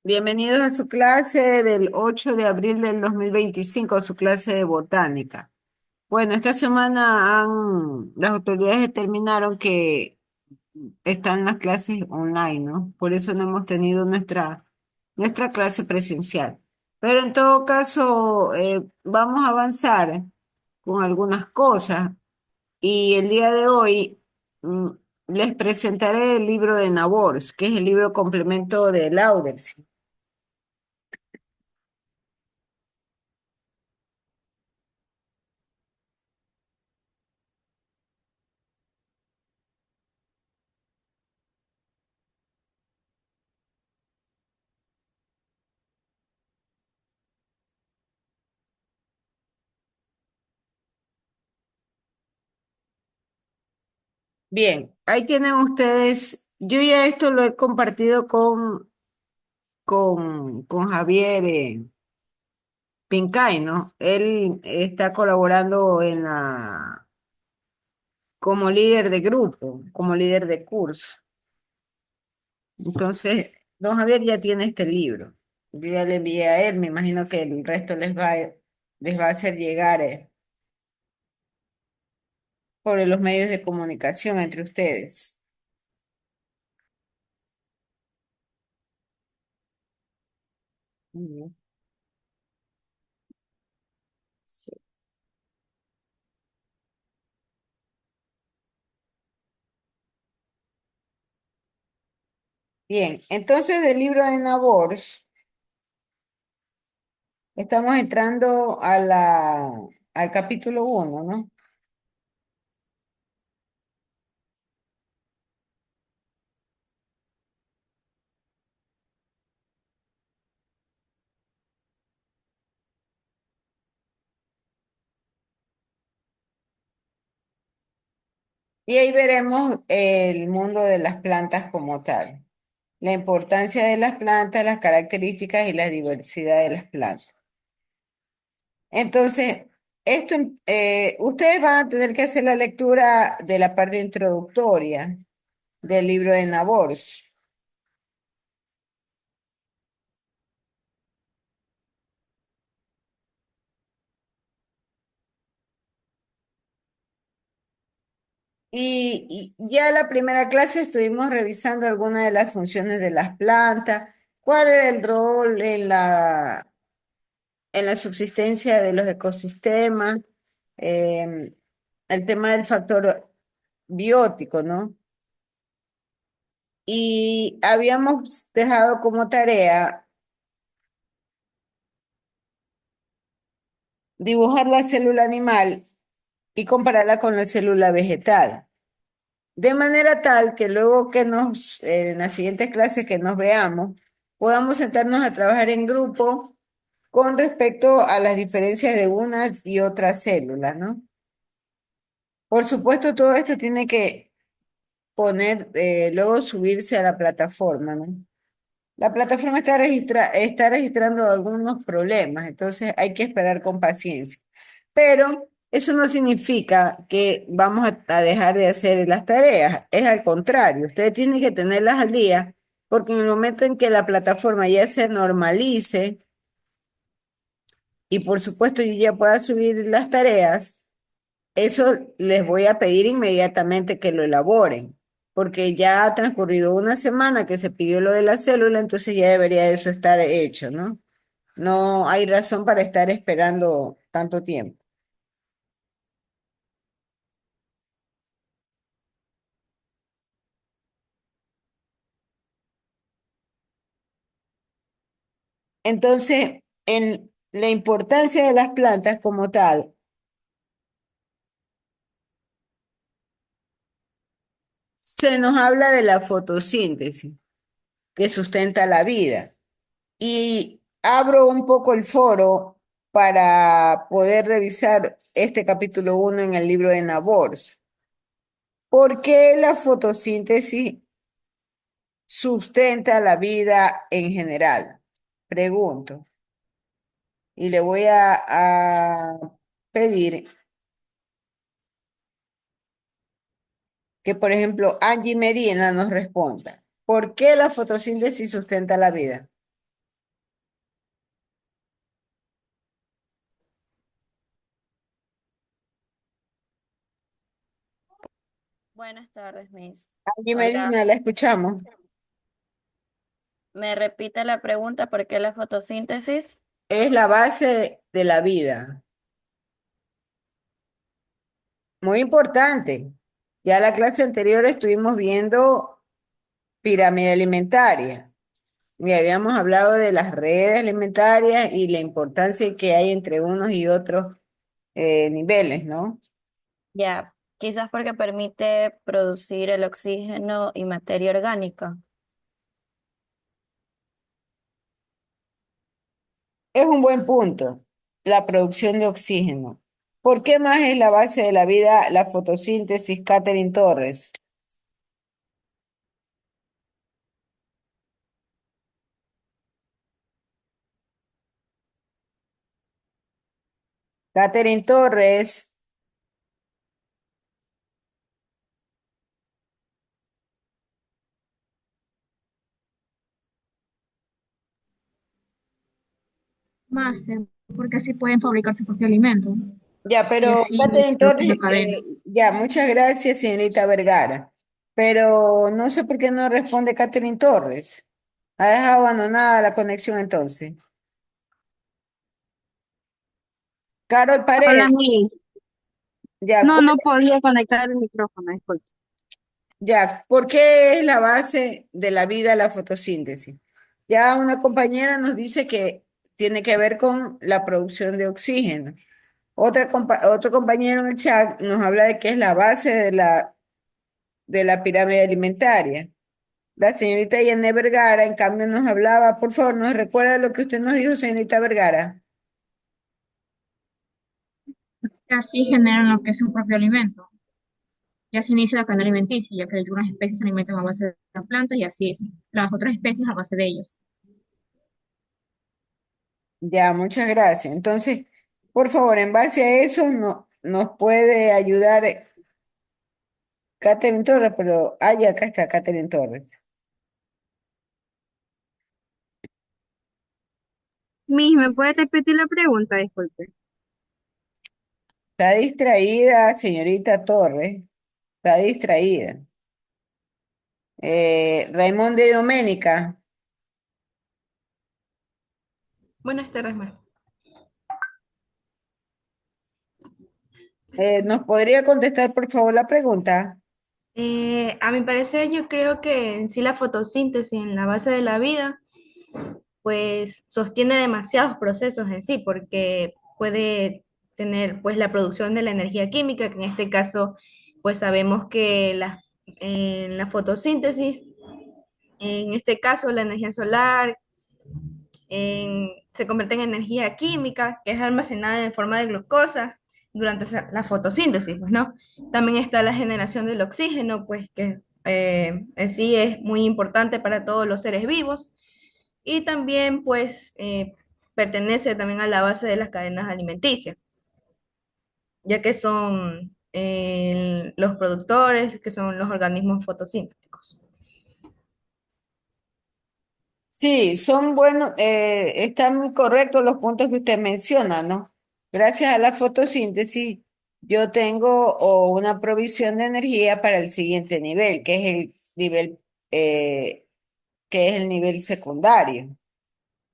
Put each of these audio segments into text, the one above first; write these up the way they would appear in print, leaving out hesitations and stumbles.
Bienvenidos a su clase del 8 de abril del 2025, su clase de botánica. Bueno, esta semana las autoridades determinaron que están las clases online, ¿no? Por eso no hemos tenido nuestra clase presencial. Pero en todo caso, vamos a avanzar con algunas cosas y el día de hoy mm, les presentaré el libro de Nabors, que es el libro complemento de Laudersi. Bien, ahí tienen ustedes. Yo ya esto lo he compartido con Javier Pincay, ¿no? Él está colaborando como líder de grupo, como líder de curso. Entonces, don Javier ya tiene este libro. Yo ya le envié a él, me imagino que el resto les va a hacer llegar por los medios de comunicación entre ustedes. Ujú. Sí. Bien, entonces del libro de Nabors. Estamos entrando al capítulo uno, ¿no? Y ahí veremos el mundo de las plantas como tal, la importancia de las plantas, las características y la diversidad de las plantas. Entonces, ustedes van a tener que hacer la lectura de la parte introductoria del libro de Nabors. Y ya la primera clase estuvimos revisando algunas de las funciones de las plantas, cuál era el rol en la subsistencia de los ecosistemas, em, el tema del factor biótico, ¿no? Y habíamos dejado como tarea dibujar la célula animal y compararla con la célula vegetal, de manera tal que luego en las siguientes clases que nos veamos, podamos sentarnos a trabajar en grupo con respecto a las diferencias de unas y otras células, ¿no? Por supuesto, todo esto tiene que luego subirse a la plataforma, ¿no? La plataforma está registrando algunos problemas, entonces hay que esperar con paciencia. Pero eso no significa que vamos a dejar de hacer las tareas, es al contrario, ustedes tienen que tenerlas al día, porque en el momento en que la plataforma ya se normalice y por supuesto yo ya pueda subir las tareas, eso les voy a pedir inmediatamente que lo elaboren, porque ya ha transcurrido una semana que se pidió lo de la célula, entonces ya debería eso estar hecho, ¿no? No hay razón para estar esperando tanto tiempo. Entonces, en la importancia de las plantas como tal, se nos habla de la fotosíntesis que sustenta la vida. Y abro un poco el foro para poder revisar este capítulo uno en el libro de Nabors. ¿Por qué la fotosíntesis sustenta la vida en general? Pregunto. Y le voy a pedir que, por ejemplo, Angie Medina nos responda. ¿Por qué la fotosíntesis sustenta la vida? Buenas tardes, Miss. Aquí Hola, Medina, la escuchamos. me repite la pregunta, ¿por qué la fotosíntesis? Es la base de la vida. Muy importante. Ya la clase anterior estuvimos viendo pirámide alimentaria y habíamos hablado de las redes alimentarias y la importancia que hay entre unos y otros niveles, ¿no? Ya, quizás porque permite producir el oxígeno y materia orgánica. Es un buen punto, la producción de oxígeno. ¿Por qué más es la base de la vida la fotosíntesis, Catherine Torres? Catherine Torres, Máster, porque así pueden fabricar su propio alimento ya, y pero así Catherine iniciar lo que es la Torres, cadena. ya, muchas gracias, señorita Vergara. Pero no sé por qué no responde Catherine Torres. Ha dejado abandonada la conexión entonces. Carol Hola, Paredes, Mili. ya, No, no podía conectar el micrófono, disculpe. ya, ¿por qué es la base de la vida la fotosíntesis? Ya una compañera nos dice que tiene que ver con la producción de oxígeno. Otro compañero en el chat nos habla de que es la base de la pirámide alimentaria. La señorita Yané Vergara, en cambio, nos hablaba, por favor, ¿nos recuerda lo que usted nos dijo, señorita Vergara? Y así generan lo que es su propio alimento. Ya se inicia la cadena alimenticia, ya que algunas especies se alimentan a base de las plantas y así es. Las otras especies a base de ellos. Ya, muchas gracias. Entonces, por favor, en base a eso, nos puede ayudar Catherine Torres, pero, ya acá está Catherine Torres. Miss, ¿me puede repetir la pregunta? Disculpe. Está distraída, señorita Torres, está distraída. Raimundo y Doménica, Buenas tardes, ma. ¿nos podría contestar, por favor, la pregunta? A mi parecer, yo creo que en sí la fotosíntesis en la base de la vida, pues sostiene demasiados procesos en sí, porque puede tener pues la producción de la energía química, que en este caso, pues sabemos que en la fotosíntesis, en este caso la energía solar, se convierte en energía química, que es almacenada en forma de glucosa durante la fotosíntesis, pues, ¿no? También está la generación del oxígeno, pues, que en sí es muy importante para todos los seres vivos y también, pues, pertenece también a la base de las cadenas alimenticias, ya que son los productores, que son los organismos fotosintéticos. Sí, son buenos, están muy correctos los puntos que usted menciona, ¿no? Gracias a la fotosíntesis, yo tengo una provisión de energía para el siguiente nivel, eh, que es el nivel secundario.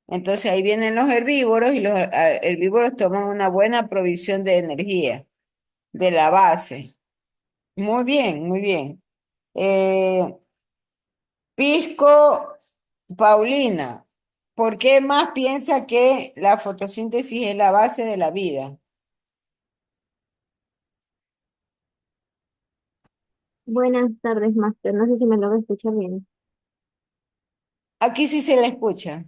Entonces ahí vienen los herbívoros y los herbívoros toman una buena provisión de energía de la base. Muy bien, muy bien. Eh, Pisco, Paulina, ¿por qué más piensa que la fotosíntesis es la base de la vida? Buenas tardes, Máster. No sé si me lo escuchar bien. Aquí sí se la escucha.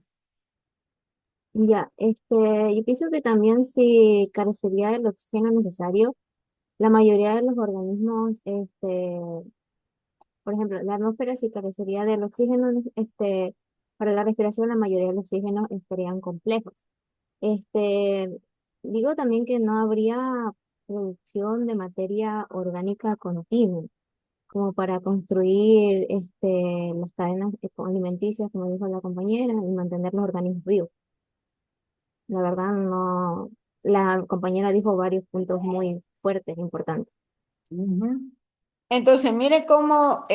Ya, yo pienso que también si carecería del oxígeno necesario, la mayoría de los organismos, por ejemplo, la atmósfera si carecería del oxígeno, para la respiración, la mayoría de los oxígenos estarían complejos. Este, digo también que no habría producción de materia orgánica continua, como para construir las cadenas alimenticias, como dijo la compañera, y mantener los organismos vivos. La verdad, no, la compañera dijo varios puntos muy fuertes, importantes. Ujú. Entonces, mire cómo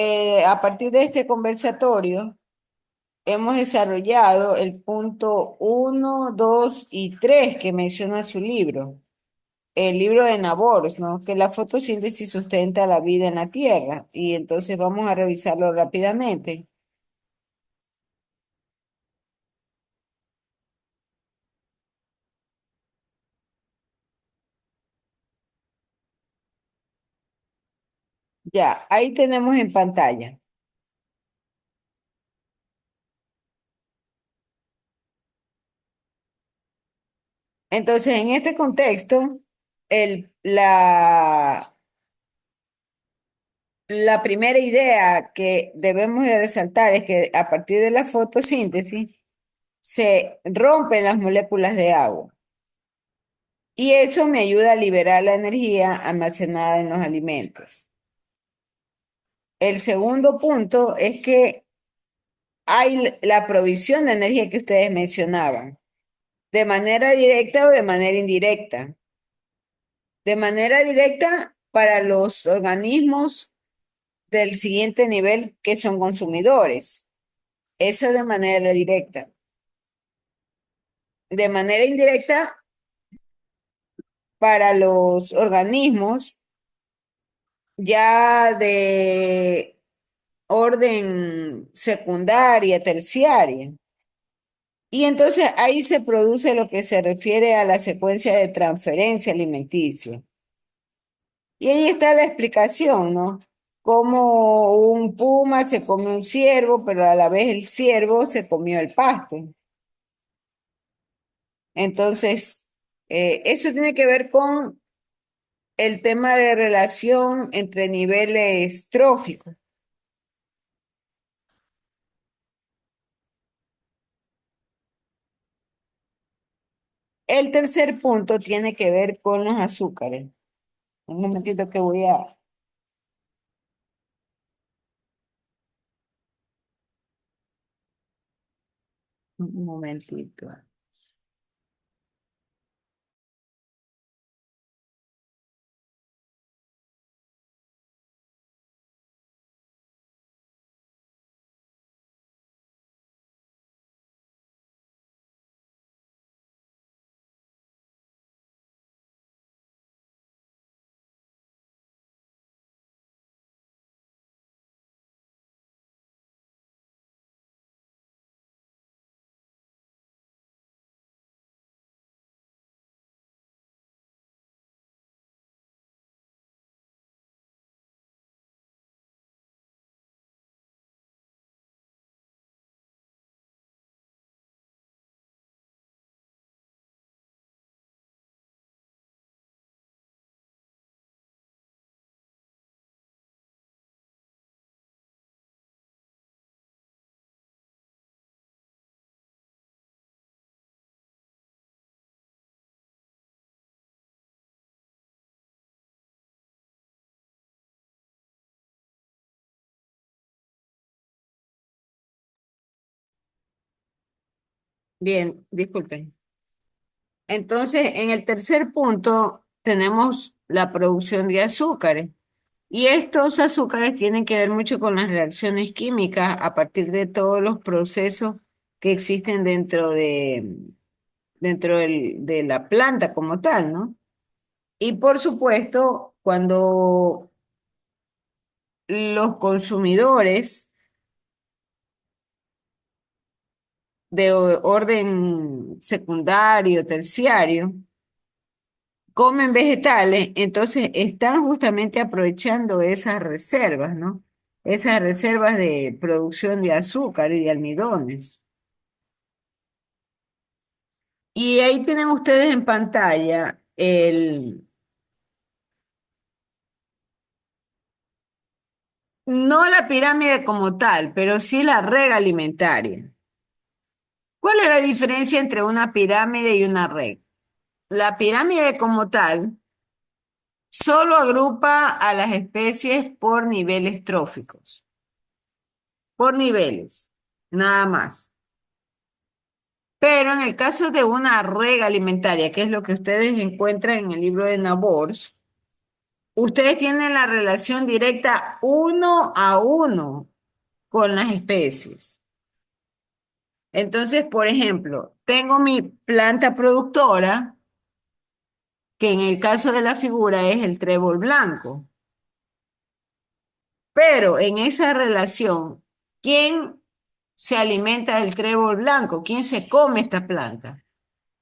a partir de este conversatorio hemos desarrollado el punto uno, 2 y 3 que menciona su libro, el libro de Nabors, ¿no? Que la fotosíntesis sustenta la vida en la Tierra. Y entonces vamos a revisarlo rápidamente. Ya, ahí tenemos en pantalla. Entonces, en este contexto, la primera idea que debemos de resaltar es que a partir de la fotosíntesis se rompen las moléculas de agua y eso me ayuda a liberar la energía almacenada en los alimentos. El segundo punto es que hay la provisión de energía que ustedes mencionaban, de manera directa o de manera indirecta. De manera directa para los organismos del siguiente nivel que son consumidores. Eso de manera directa. De manera indirecta para los organismos ya de orden secundaria, terciaria. Y entonces ahí se produce lo que se refiere a la secuencia de transferencia alimenticia. Y ahí está la explicación, ¿no? Cómo un puma se comió un ciervo, pero a la vez el ciervo se comió el pasto. Entonces, eso tiene que ver con el tema de relación entre niveles tróficos. El tercer punto tiene que ver con los azúcares. Un momentito que voy a... Un momentito. Bien, disculpen. Entonces, en el tercer punto tenemos la producción de azúcares. Y estos azúcares tienen que ver mucho con las reacciones químicas a partir de todos los procesos que existen de la planta como tal, ¿no? Y por supuesto, cuando los consumidores de orden secundario, terciario, comen vegetales, entonces están justamente aprovechando esas reservas, ¿no? Esas reservas de producción de azúcar y de almidones. Y ahí tienen ustedes en pantalla no la pirámide como tal, pero sí la rega alimentaria. ¿Cuál es la diferencia entre una pirámide y una rega? La pirámide como tal solo agrupa a las especies por niveles tróficos, por niveles, nada más. Pero en el caso de una rega alimentaria, que es lo que ustedes encuentran en el libro de Nabors, ustedes tienen la relación directa 1 a 1 con las especies. Entonces, por ejemplo, tengo mi planta productora, que en el caso de la figura es el trébol blanco. Pero en esa relación, ¿quién se alimenta del trébol blanco? ¿Quién se come esta planta?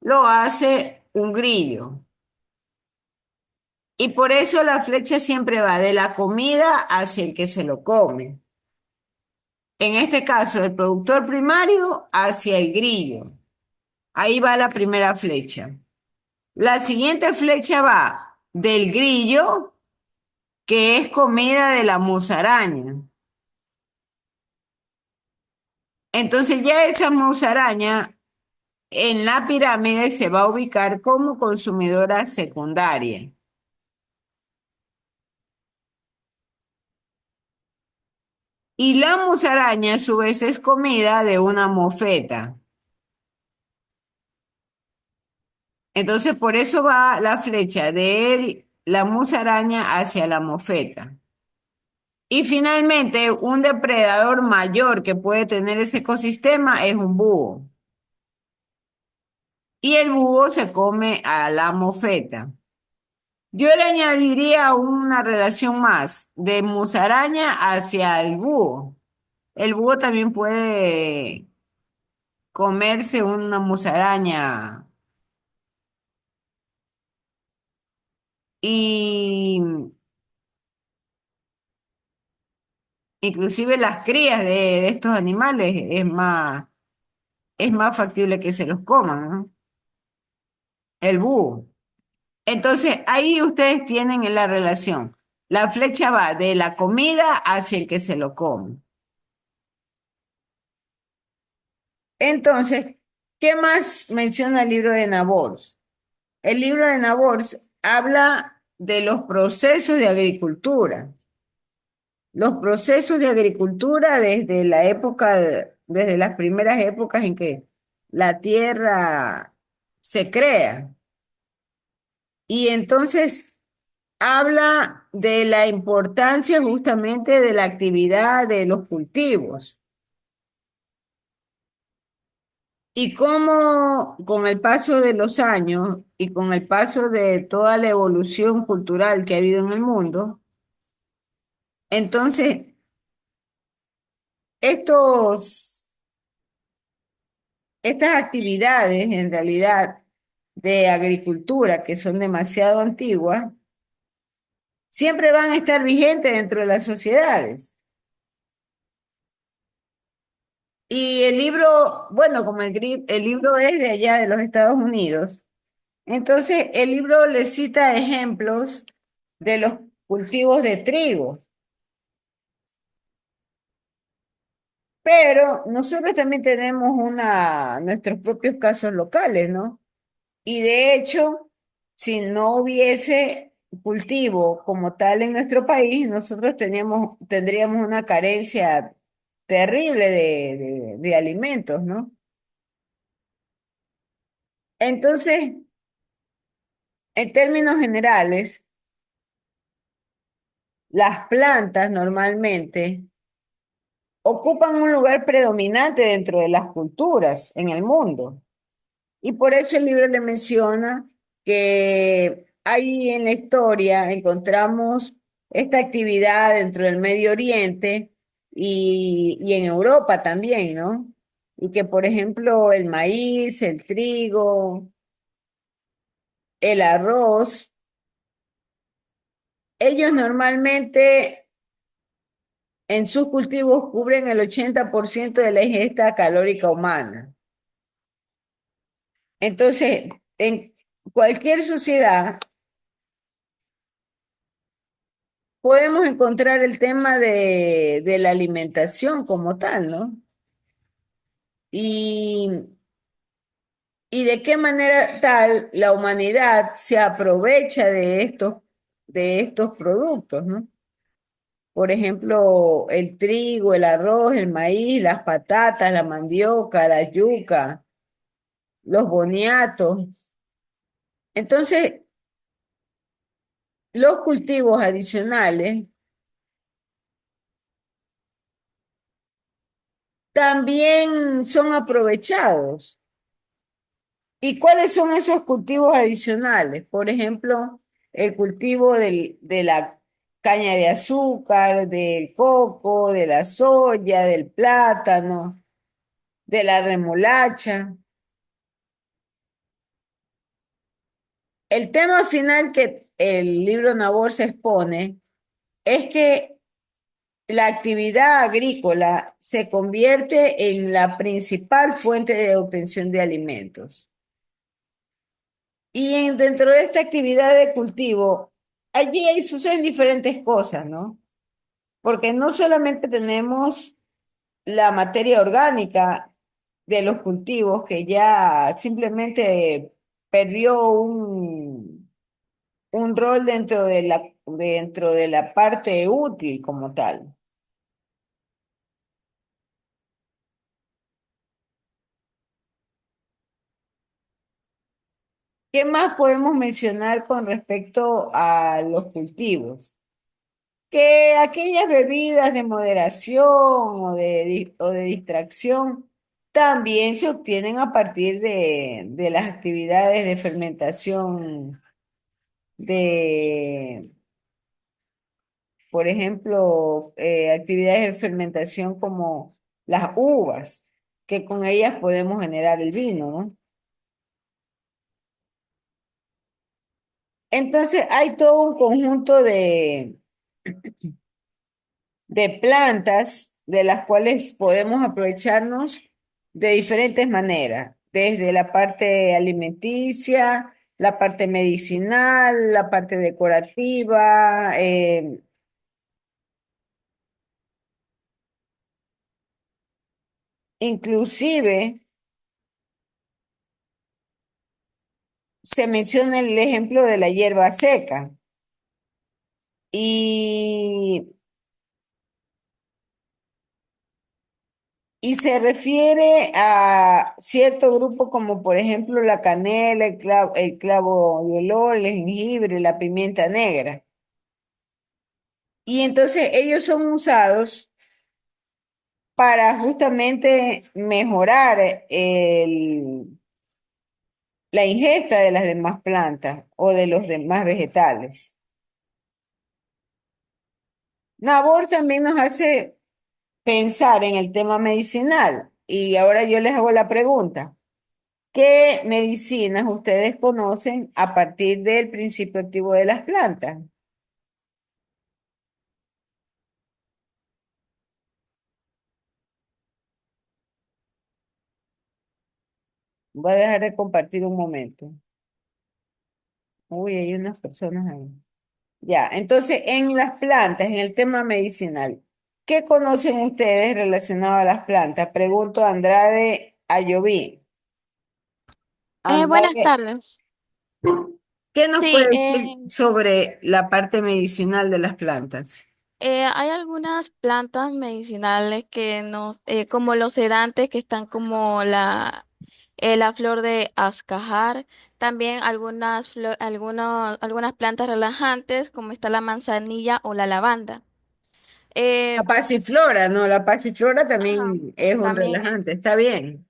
Lo hace un grillo. Y por eso la flecha siempre va de la comida hacia el que se lo come. En este caso, el productor primario hacia el grillo. Ahí va la primera flecha. La siguiente flecha va del grillo, que es comida de la musaraña. Entonces ya esa musaraña en la pirámide se va a ubicar como consumidora secundaria. Y la musaraña a su vez es comida de una mofeta. Entonces por eso va la flecha de la musaraña hacia la mofeta. Y finalmente, un depredador mayor que puede tener ese ecosistema es un búho. Y el búho se come a la mofeta. Yo le añadiría una relación más de musaraña hacia el búho. El búho también puede comerse una musaraña y inclusive las crías de estos animales es más factible que se los coman, ¿no? El búho. Entonces, ahí ustedes tienen la relación. La flecha va de la comida hacia el que se lo come. Entonces, ¿qué más menciona el libro de Nabors? El libro de Nabors habla de los procesos de agricultura. Los procesos de agricultura desde la época, desde las primeras épocas en que la tierra se crea. Y entonces habla de la importancia justamente de la actividad de los cultivos y cómo con el paso de los años y con el paso de toda la evolución cultural que ha habido en el mundo, entonces estos, estas actividades en realidad de agricultura que son demasiado antiguas, siempre van a estar vigentes dentro de las sociedades. Y el libro, bueno, como el libro es de allá de los Estados Unidos, entonces el libro le cita ejemplos de los cultivos de trigo, pero nosotros también tenemos nuestros propios casos locales, ¿no? Y de hecho, si no hubiese cultivo como tal en nuestro país, nosotros tendríamos una carencia terrible de alimentos, ¿no? Entonces, en términos generales, las plantas normalmente ocupan un lugar predominante dentro de las culturas en el mundo. Y por eso el libro le menciona que ahí en la historia encontramos esta actividad dentro del Medio Oriente y en Europa también, ¿no? Y que, por ejemplo, el maíz, el trigo, el arroz, ellos normalmente en sus cultivos cubren el 80% de la ingesta calórica humana. Entonces, en cualquier sociedad podemos encontrar el tema de la alimentación como tal, ¿no? Y, y de qué manera tal la humanidad se aprovecha de estos productos, ¿no? Por ejemplo, el trigo, el arroz, el maíz, las patatas, la mandioca, la yuca, los boniatos. Entonces, los cultivos adicionales también son aprovechados. ¿Y cuáles son esos cultivos adicionales? Por ejemplo, el cultivo de la caña de azúcar, del coco, de la soya, del plátano, de la remolacha. El tema final que el libro Nabor se expone es que la actividad agrícola se convierte en la principal fuente de obtención de alimentos. Y dentro de esta actividad de cultivo, allí ahí suceden diferentes cosas, ¿no? Porque no solamente tenemos la materia orgánica de los cultivos, que ya simplemente perdió un rol dentro de la parte útil como tal. ¿Qué más podemos mencionar con respecto a los cultivos? Que aquellas bebidas de moderación o de distracción también se obtienen a partir de las actividades de fermentación de, por ejemplo, actividades de fermentación como las uvas, que con ellas podemos generar el vino, ¿no? Entonces hay todo un conjunto de plantas de las cuales podemos aprovecharnos de diferentes maneras, desde la parte alimenticia, la parte medicinal, la parte decorativa, inclusive se menciona el ejemplo de la hierba seca y, y se refiere a cierto grupo como por ejemplo la canela, el clavo de olor, el jengibre, la pimienta negra. Y entonces ellos son usados para justamente mejorar la ingesta de las demás plantas o de los demás vegetales. Nabor también nos hace pensar en el tema medicinal y ahora yo les hago la pregunta. ¿Qué medicinas ustedes conocen a partir del principio activo de las plantas? Voy a dejar de compartir un momento. Uy, hay unas personas ahí. Ya, entonces en las plantas, en el tema medicinal, ¿qué conocen ustedes relacionado a las plantas? Pregunto a Andrade Ayoví. Buenas Andrade, tardes. ¿qué nos Sí, puede decir sobre la parte medicinal de las plantas? hay algunas plantas medicinales que no, como los sedantes que están como la flor de azcajar, también algunas plantas relajantes como está la manzanilla o la lavanda. La Eh, pasiflora, ¿no? La pasiflora ajá, también es un también, relajante, está bien.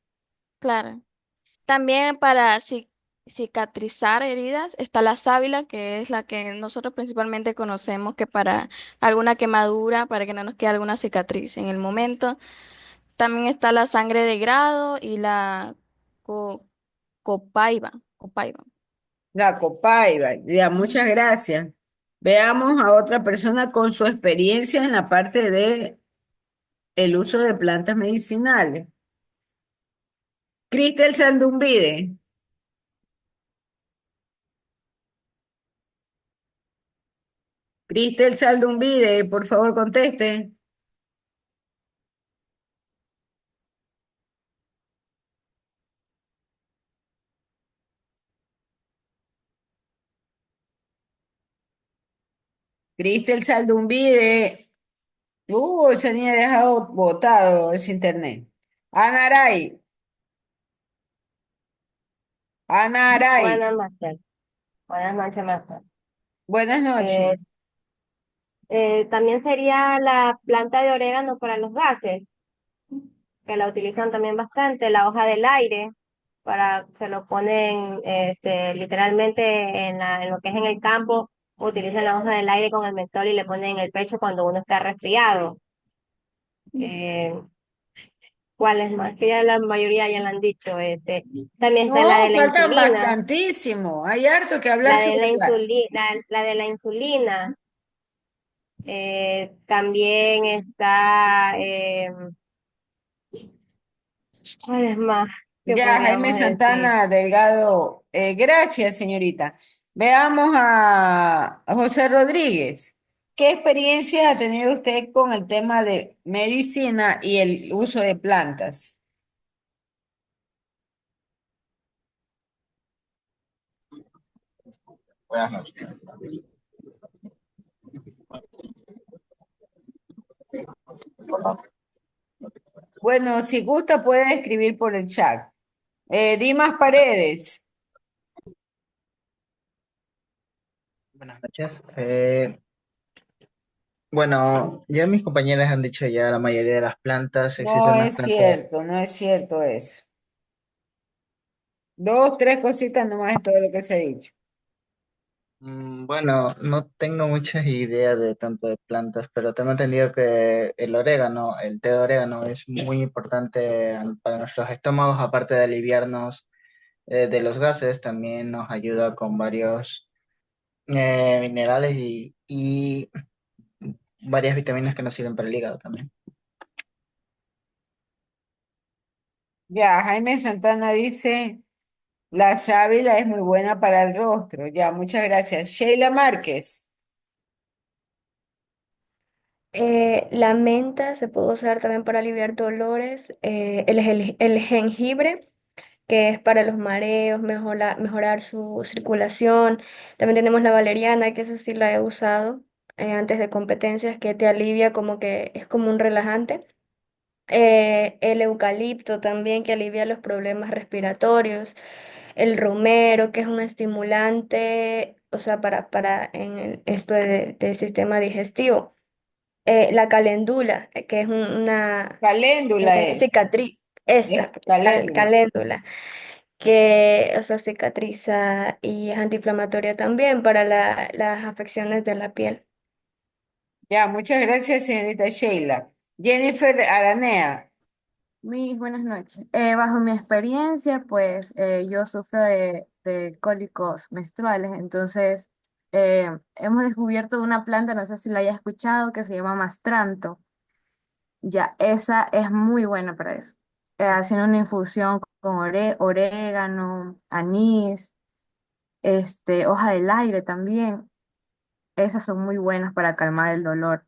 claro. También para cicatrizar heridas está la sábila, que es la que nosotros principalmente conocemos que para alguna quemadura, para que no nos quede alguna cicatriz en el momento. También está la sangre de grado y la co- copaiba. La copaiba, ya, muchas gracias. Veamos a otra persona con su experiencia en la parte de el uso de plantas medicinales. Cristel Sandumbide. Cristel Sandumbide, por favor, conteste. Cristel Sandumbide. Se ni ha dejado botado ese internet. Anaray. Anaray. Buenas noches. Buenas noches, maestra. Buenas Eh, noches. También sería la planta de orégano para los gases, que la utilizan también bastante, la hoja del aire, se lo ponen literalmente en lo que es en el campo, utilizan la hoja del aire con el mentol y le ponen en el pecho cuando uno está resfriado. Eh, ¿Cuáles más? Que ya la mayoría ya lo han dicho. También está la de No, la faltan insulina, bastantísimo. Hay harto que hablar sobre la... la de la insulina. También está, ¿cuál es más que Ya, Jaime podríamos decir? Santana Delgado. Gracias, señorita. Veamos a José Rodríguez. ¿Qué experiencia ha tenido usted con el tema de medicina y el uso de plantas? Buenas noches. Bueno, si gusta puede escribir por el chat. Dimas Paredes. Buenas noches. Bueno, ya mis compañeras han dicho ya la mayoría de las plantas. Existen No unas es plantas. cierto, no es cierto eso. Dos, tres cositas nomás es todo lo que se ha dicho. Bueno, no tengo muchas ideas de tanto de plantas, pero tengo entendido que el orégano, el té de orégano es muy importante para nuestros estómagos, aparte de aliviarnos de los gases, también nos ayuda con varios minerales y varias vitaminas que nos sirven para el hígado también. Ya, Jaime Santana dice, la sábila es muy buena para el rostro. Ya, muchas gracias. Sheila Márquez. La menta se puede usar también para aliviar dolores. El jengibre, que es para los mareos, mejorar su circulación. También tenemos la valeriana, que esa sí la he usado antes de competencias, que te alivia como que es como un relajante. El eucalipto también, que alivia los problemas respiratorios. El romero, que es un estimulante, o sea, para esto del sistema digestivo. La caléndula, que es una Caléndula cicatriz, esa, es caléndula. caléndula, que, o sea, cicatriza y es antiinflamatoria también para las afecciones de la piel. Ya, muchas gracias, señorita Sheila. Jennifer Aranea. Buenas noches. Bajo mi experiencia, pues yo sufro de cólicos menstruales, entonces hemos descubierto una planta, no sé si la haya escuchado, que se llama mastranto. Ya, esa es muy buena para eso. Haciendo una infusión con orégano, anís, hoja del aire también. Esas son muy buenas para calmar el dolor.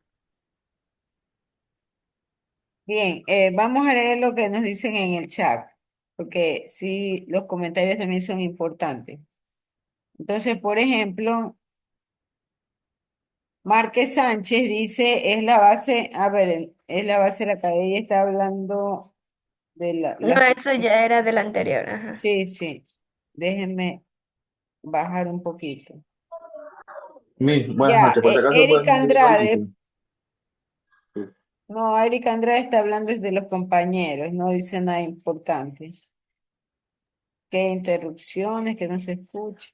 Bien, vamos a leer lo que nos dicen en el chat, porque sí, los comentarios también son importantes. Entonces, por ejemplo, Márquez Sánchez dice, es la base, a ver, es la base de la cadena, está hablando de No, eso ya era del anterior, ajá. Sí, sí, déjenme bajar un poquito. Miss, buenas Ya, noches. Por si acaso puedes Erika escribir Andrade, igualito. Sí. no, Erika Andrade está hablando desde los compañeros, no dice nada importante. ¿Qué interrupciones? Que no se escucha.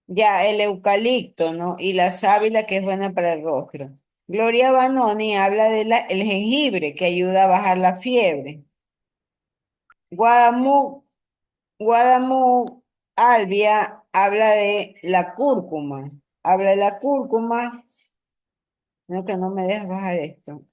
Ya, el eucalipto, ¿no? Y la sábila que es buena para el rostro. Gloria Banoni habla de el jengibre que ayuda a bajar la fiebre. Guadamu, Guadamu Albia habla de la cúrcuma. Habla de la cúrcuma. No, que no me dejas bajar esto.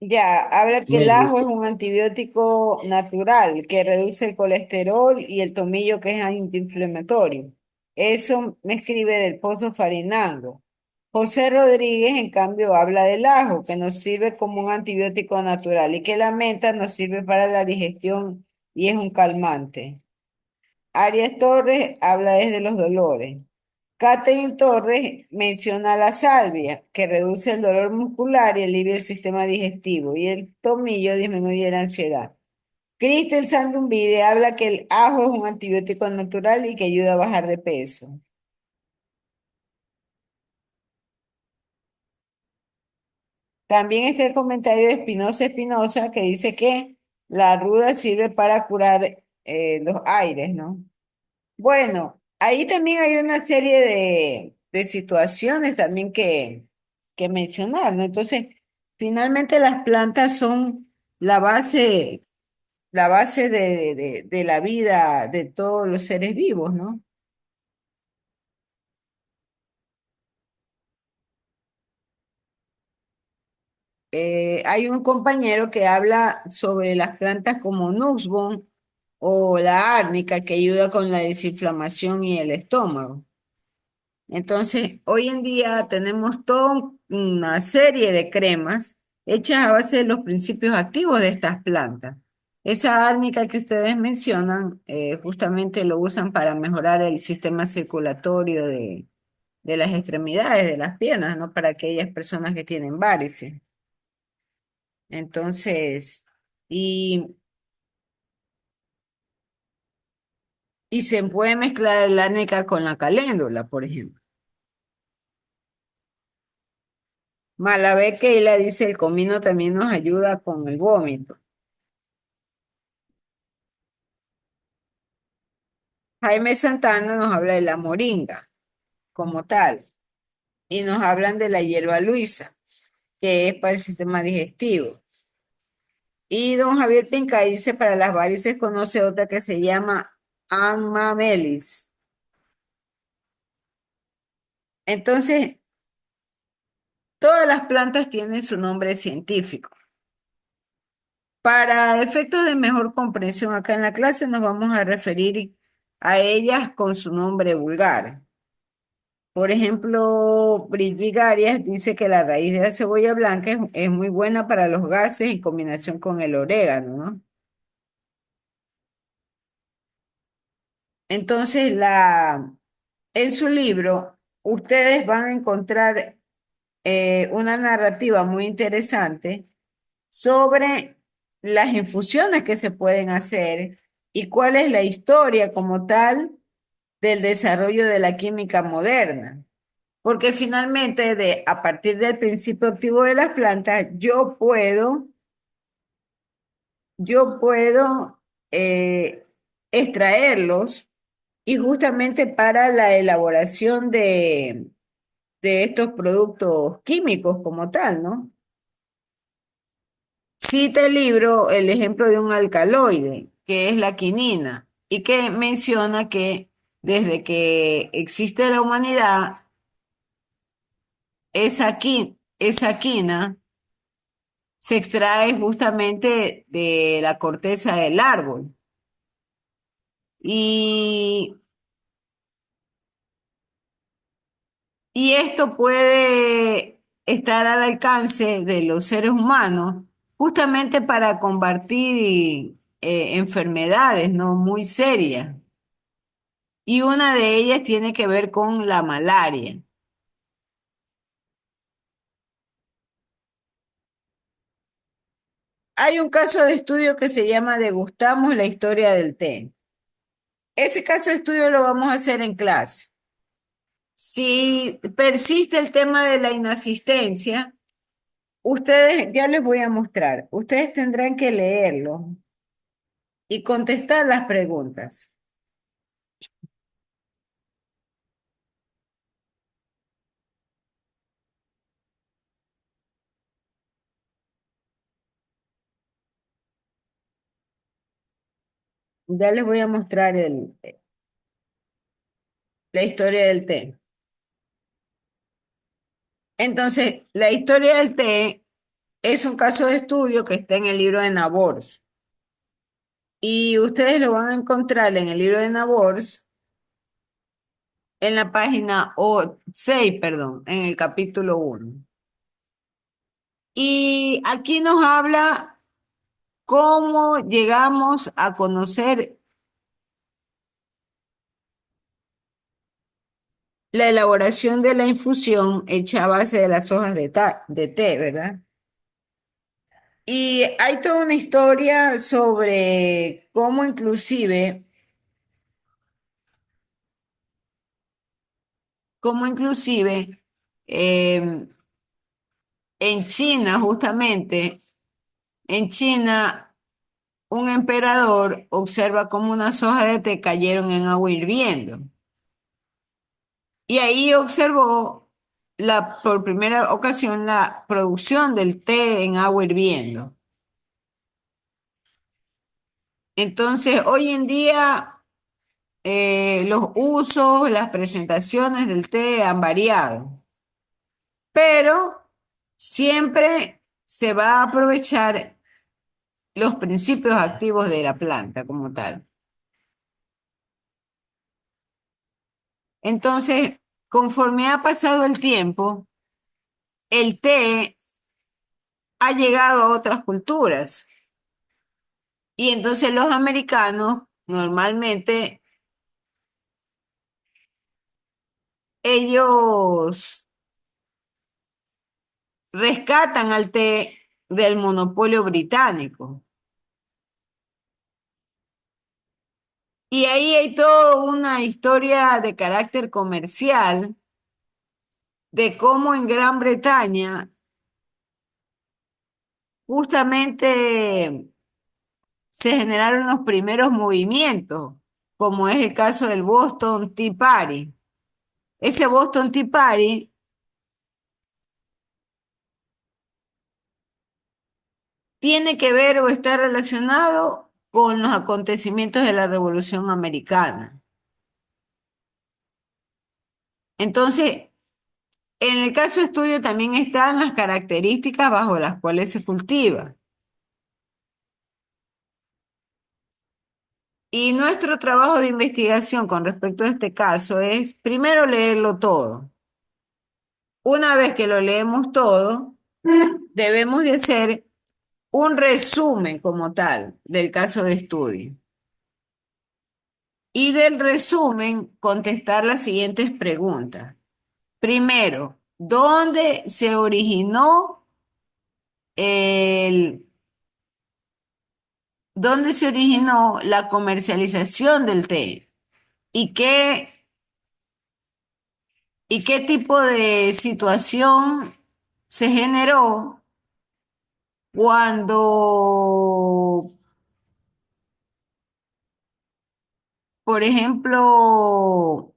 Ya, habla que el Miss, ajo es un antibiótico natural que reduce el colesterol y el tomillo que es antiinflamatorio. Eso me escribe del Pozo Farinango. José Rodríguez, en cambio, habla del ajo, que nos sirve como un antibiótico natural y que la menta nos sirve para la digestión y es un calmante. Arias Torres habla desde los dolores. Catherine Torres menciona la salvia, que reduce el dolor muscular y alivia el sistema digestivo, y el tomillo disminuye la ansiedad. Crystal Sandumbide habla que el ajo es un antibiótico natural y que ayuda a bajar de peso. También está el comentario de Espinosa Espinosa que dice que la ruda sirve para curar los aires, ¿no? Bueno, ahí también hay una serie de situaciones también que mencionar, ¿no? Entonces, finalmente las plantas son la base, la base de la vida de todos los seres vivos, ¿no? Hay un compañero que habla sobre las plantas como Nuxbon o la árnica que ayuda con la desinflamación y el estómago. Entonces, hoy en día tenemos toda una serie de cremas hechas a base de los principios activos de estas plantas. Esa árnica que ustedes mencionan, justamente lo usan para mejorar el sistema circulatorio de las extremidades, de las piernas, ¿no? Para aquellas personas que tienen varices. Entonces, y, y se puede mezclar el árnica con la caléndula, por ejemplo. Malabeque dice el comino también nos ayuda con el vómito. Jaime Santana nos habla de la moringa como tal y nos hablan de la hierba luisa, que es para el sistema digestivo. Y don Javier Pinca dice para las varices conoce otra que se llama Amamelis. Entonces, todas las plantas tienen su nombre científico. Para efectos de mejor comprensión acá en la clase nos vamos a referir a ellas con su nombre vulgar. Por ejemplo, Brigitte Arias dice que la raíz de la cebolla blanca es muy buena para los gases en combinación con el orégano, ¿no? Entonces, en su libro, ustedes van a encontrar una narrativa muy interesante sobre las infusiones que se pueden hacer y cuál es la historia como tal del desarrollo de la química moderna. Porque finalmente, a partir del principio activo de las plantas, yo puedo extraerlos y justamente para la elaboración de estos productos químicos como tal, ¿no? Cita el libro el ejemplo de un alcaloide, que es la quinina, y que menciona que desde que existe la humanidad, esa quina se extrae justamente de la corteza del árbol. Y, y esto puede estar al alcance de los seres humanos justamente para combatir enfermedades, ¿no? Muy serias. Y una de ellas tiene que ver con la malaria. Hay un caso de estudio que se llama Degustamos la historia del té. Ese caso de estudio lo vamos a hacer en clase. Si persiste el tema de la inasistencia, ustedes, ya les voy a mostrar, ustedes tendrán que leerlo y contestar las preguntas. Ya les voy a mostrar la historia del té. Entonces, la historia del té es un caso de estudio que está en el libro de Nabors. Y ustedes lo van a encontrar en el libro de Nabors, en la página 6, perdón, en el capítulo 1. Y aquí nos habla cómo llegamos a conocer la elaboración de la infusión hecha a base de las hojas de té, ¿verdad? Y hay toda una historia sobre cómo inclusive em, en China, justamente, en China, un emperador observa cómo unas hojas de té cayeron en agua hirviendo. Y ahí observó por primera ocasión la producción del té en agua hirviendo. Entonces, hoy en día, los usos, las presentaciones del té han variado, pero siempre se va a aprovechar los principios activos de la planta como tal. Entonces, conforme ha pasado el tiempo, el té ha llegado a otras culturas y entonces los americanos normalmente ellos rescatan al té del monopolio británico. Y ahí hay toda una historia de carácter comercial de cómo en Gran Bretaña justamente se generaron los primeros movimientos, como es el caso del Boston Tea Party. Ese Boston Tea Party tiene que ver o está relacionado con los acontecimientos de la Revolución Americana. Entonces, en el caso de estudio también están las características bajo las cuales se cultiva. Y nuestro trabajo de investigación con respecto a este caso es primero leerlo todo. Una vez que lo leemos todo, debemos de hacer un resumen como tal del caso de estudio. Y del resumen contestar las siguientes preguntas. Primero, el, ¿dónde se originó la comercialización del té? ¿Y qué tipo de situación se generó cuando, por ejemplo,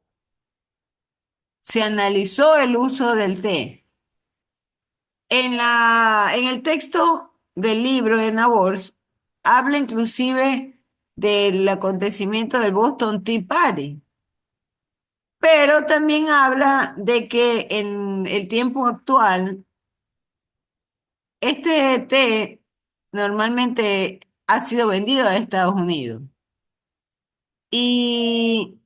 se analizó el uso del té? En el texto del libro de Nabors habla inclusive del acontecimiento del Boston Tea Party, pero también habla de que en el tiempo actual este té normalmente ha sido vendido a Estados Unidos y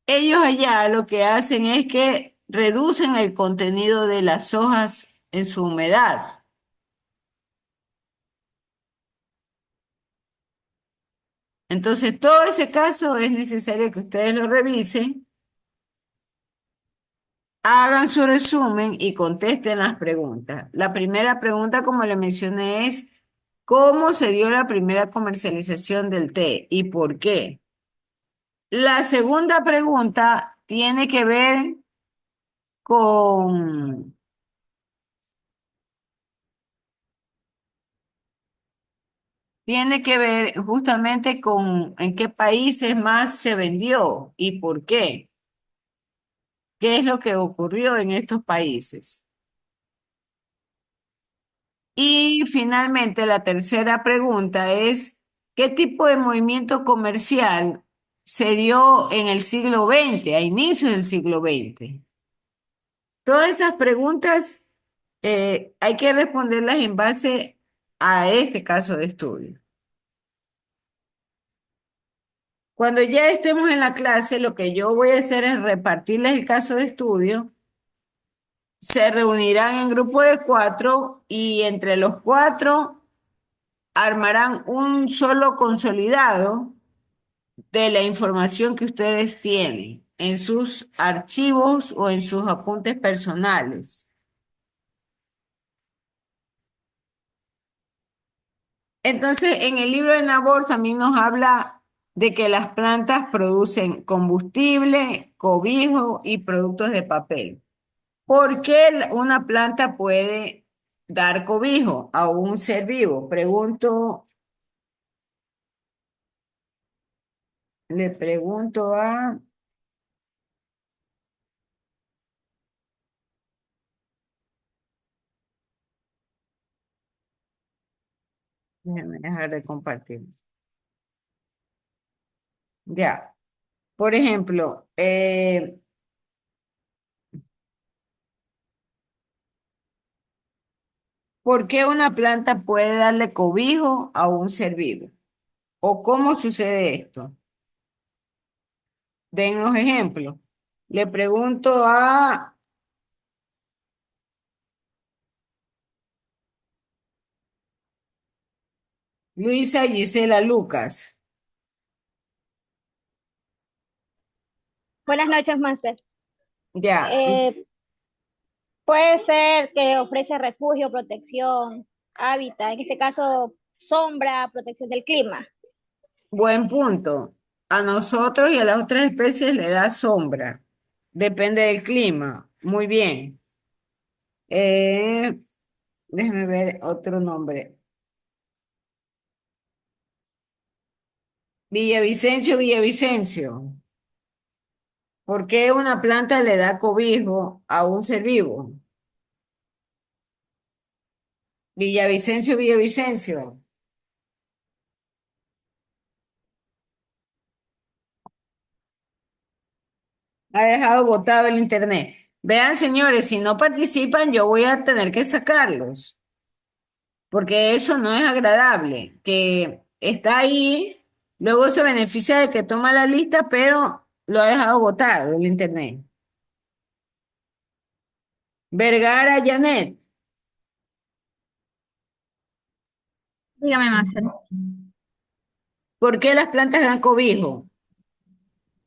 ellos allá lo que hacen es que reducen el contenido de las hojas en su humedad. Entonces, todo ese caso es necesario que ustedes lo revisen, hagan su resumen y contesten las preguntas. La primera pregunta, como le mencioné, es ¿cómo se dio la primera comercialización del té y por qué? La segunda pregunta con, tiene que ver justamente con en qué países más se vendió y por qué. ¿Qué es lo que ocurrió en estos países? Y finalmente, la tercera pregunta es, ¿qué tipo de movimiento comercial se dio en el siglo XX, a inicios del siglo XX? Todas esas preguntas hay que responderlas en base a este caso de estudio. Cuando ya estemos en la clase, lo que yo voy a hacer es repartirles el caso de estudio. Se reunirán en grupo de 4 y entre los 4 armarán un solo consolidado de la información que ustedes tienen. en sus archivos o en sus apuntes personales. Entonces, en el libro de Nabor también nos habla de que las plantas producen combustible, cobijo y productos de papel. ¿Por qué una planta puede dar cobijo a un ser vivo? Le pregunto a... Déjame dejar de compartir. Ya. Por ejemplo, ¿por qué una planta puede darle cobijo a un ser vivo? ¿O cómo sucede esto? Den los ejemplos. Le pregunto a Luisa Gisela Lucas. Buenas noches, Master. Ya. Puede ser que ofrece refugio, protección, hábitat, en este caso sombra, protección del clima. Buen punto. A nosotros y a las otras especies le da sombra. Depende del clima. Muy bien. Eh, Déjeme ver otro nombre. Villavicencio, Villavicencio. ¿Por qué una planta le da cobijo a un ser vivo? Villavicencio, Villavicencio. Ha dejado botado el internet. Vean, señores, si no participan, yo voy a tener que sacarlos, porque eso no es agradable, que está ahí, luego se beneficia de que toma la lista, pero lo ha dejado botado el internet. Vergara Janet, Dígame, Master. ¿por qué las plantas dan cobijo?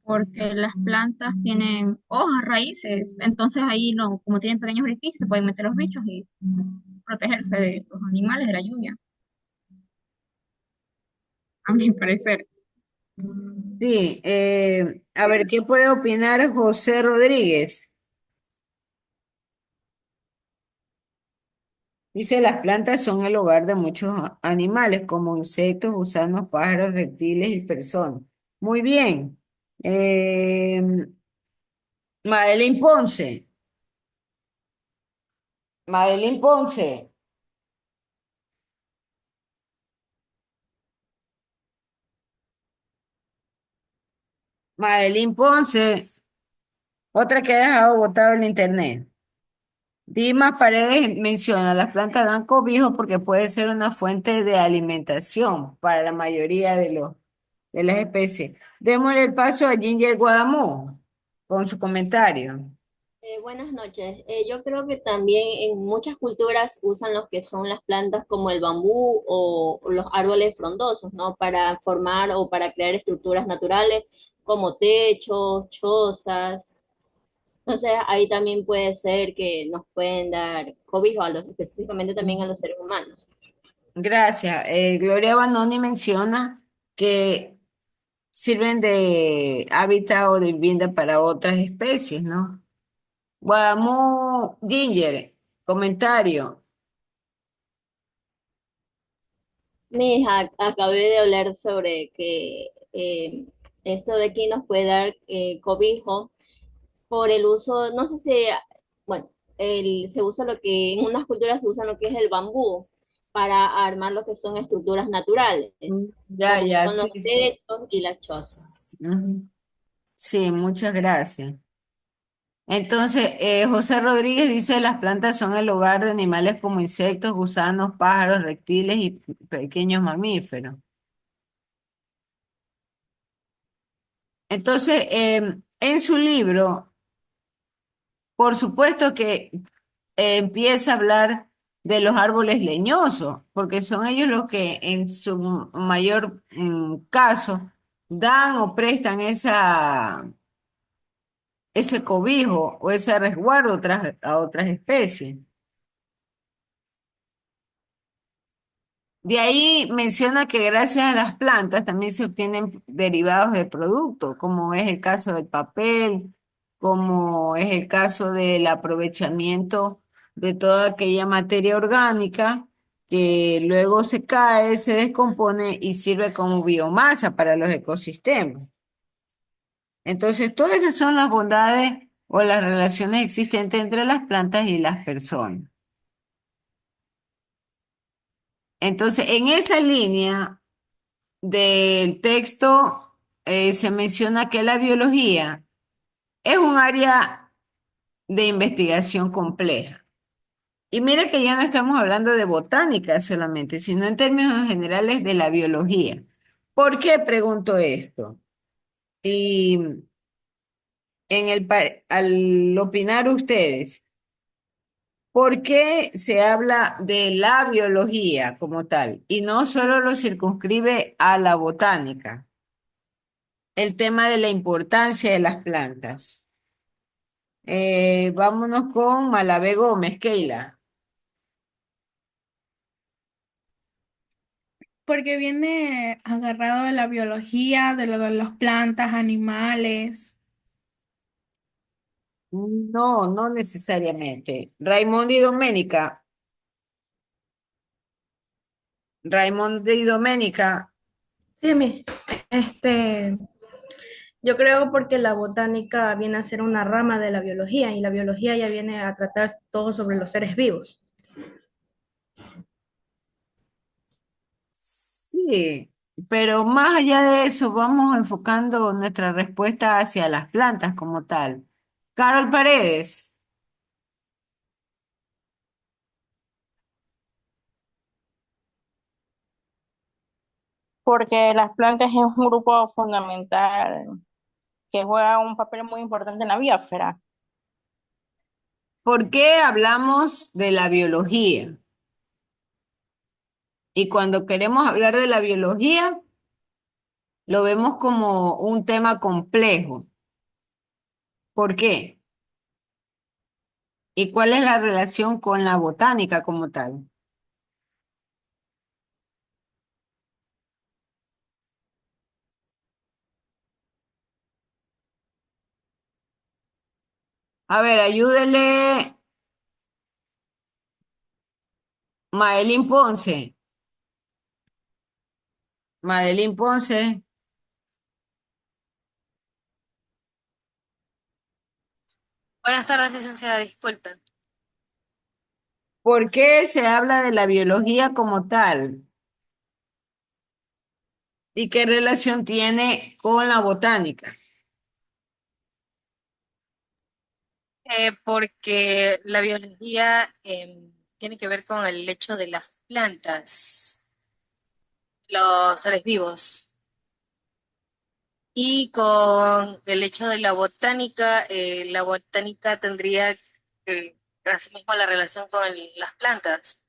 Porque las plantas tienen hojas, raíces, entonces ahí no, como tienen pequeños orificios, se pueden meter los bichos y protegerse de los animales, de la lluvia, a mi parecer. Sí, a ver, ¿qué puede opinar José Rodríguez? Dice, las plantas son el hogar de muchos animales, como insectos, gusanos, pájaros, reptiles y personas. Muy bien. Eh, Madeline Ponce. Madeline Ponce. Madeline Ponce. Otra que ha dejado botado en internet. Dimas Paredes menciona, las plantas dan cobijo porque puede ser una fuente de alimentación para la mayoría de las especies. Démosle el paso a Ginger Guadamón con su comentario. Buenas noches. Yo creo que también en muchas culturas usan lo que son las plantas como el bambú o los árboles frondosos, ¿no? Para formar o para crear estructuras naturales como techos, chozas. Entonces ahí también puede ser que nos pueden dar cobijo a los, específicamente también a los seres humanos. Gracias. Gloria Banoni menciona que sirven de hábitat o de vivienda para otras especies, ¿no? Guadamón Ginger, comentario. Mi hija, acabé de hablar sobre que esto de aquí nos puede dar cobijo por el uso, no sé si, bueno, se usa lo que, en unas culturas se usa lo que es el bambú para armar lo que son estructuras naturales, Ya, como ya, son sí, los sí. techos y las chozas. Ujú. Sí, muchas gracias. Entonces, José Rodríguez dice, las plantas son el hogar de animales como insectos, gusanos, pájaros, reptiles y pequeños mamíferos. Entonces, en su libro, por supuesto que empieza a hablar de los árboles leñosos, porque son ellos los que en su mayor caso dan o prestan ese cobijo o ese resguardo a otras especies. De ahí menciona que gracias a las plantas también se obtienen derivados del producto, como es el caso del papel, como es el caso del aprovechamiento de toda aquella materia orgánica que luego se cae, se descompone y sirve como biomasa para los ecosistemas. Entonces, todas esas son las bondades o las relaciones existentes entre las plantas y las personas. Entonces, en esa línea del texto se menciona que la biología es un área de investigación compleja. Y mire que ya no estamos hablando de botánica solamente, sino en términos generales de la biología. ¿Por qué pregunto esto? Y al opinar ustedes, ¿por qué se habla de la biología como tal y no solo lo circunscribe a la botánica? El tema de la importancia de las plantas. Vámonos con Malabé Gómez, Keila. Porque viene agarrado de la biología, de lo de las plantas, animales. No, no necesariamente. Raimundo y Doménica. Raimundo y Doménica. Sí, yo creo porque la botánica viene a ser una rama de la biología y la biología ya viene a tratar todo sobre los seres vivos. Sí, pero más allá de eso, vamos enfocando nuestra respuesta hacia las plantas como tal. Carol Paredes. Porque las plantas es un grupo fundamental que juega un papel muy importante en la biosfera. ¿Por qué hablamos de la biología? Y cuando queremos hablar de la biología, lo vemos como un tema complejo. ¿Por qué? ¿Y cuál es la relación con la botánica como tal? A ver, ayúdele Madeline Ponce. Madeline Ponce, Buenas tardes, licenciada, disculpen. ¿por qué se habla de la biología como tal? ¿Y qué relación tiene con la botánica? Porque la biología tiene que ver con el hecho de las plantas, los seres vivos, y con el hecho de la botánica tendría asimismo la relación con las plantas.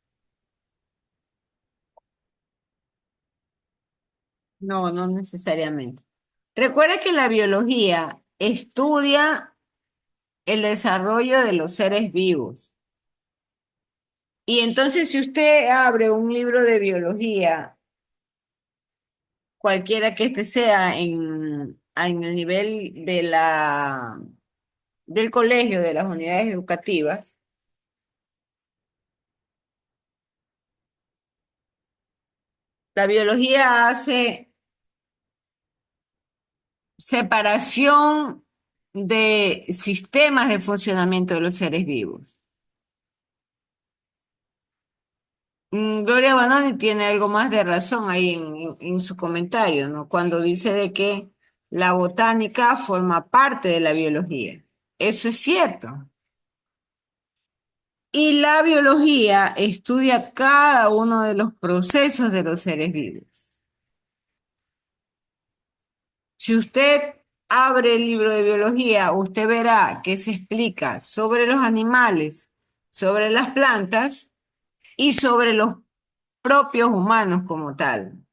No, no necesariamente. Recuerda que la biología estudia el desarrollo de los seres vivos. Y entonces, si usted abre un libro de biología, cualquiera que este sea en el nivel del colegio, de las unidades educativas, la biología hace separación de sistemas de funcionamiento de los seres vivos. Gloria Banoni tiene algo más de razón ahí en su comentario, ¿no? Cuando dice de que la botánica forma parte de la biología. Eso es cierto. Y la biología estudia cada uno de los procesos de los seres vivos. Si usted abre el libro de biología, usted verá que se explica sobre los animales, sobre las plantas y sobre los propios humanos como tal.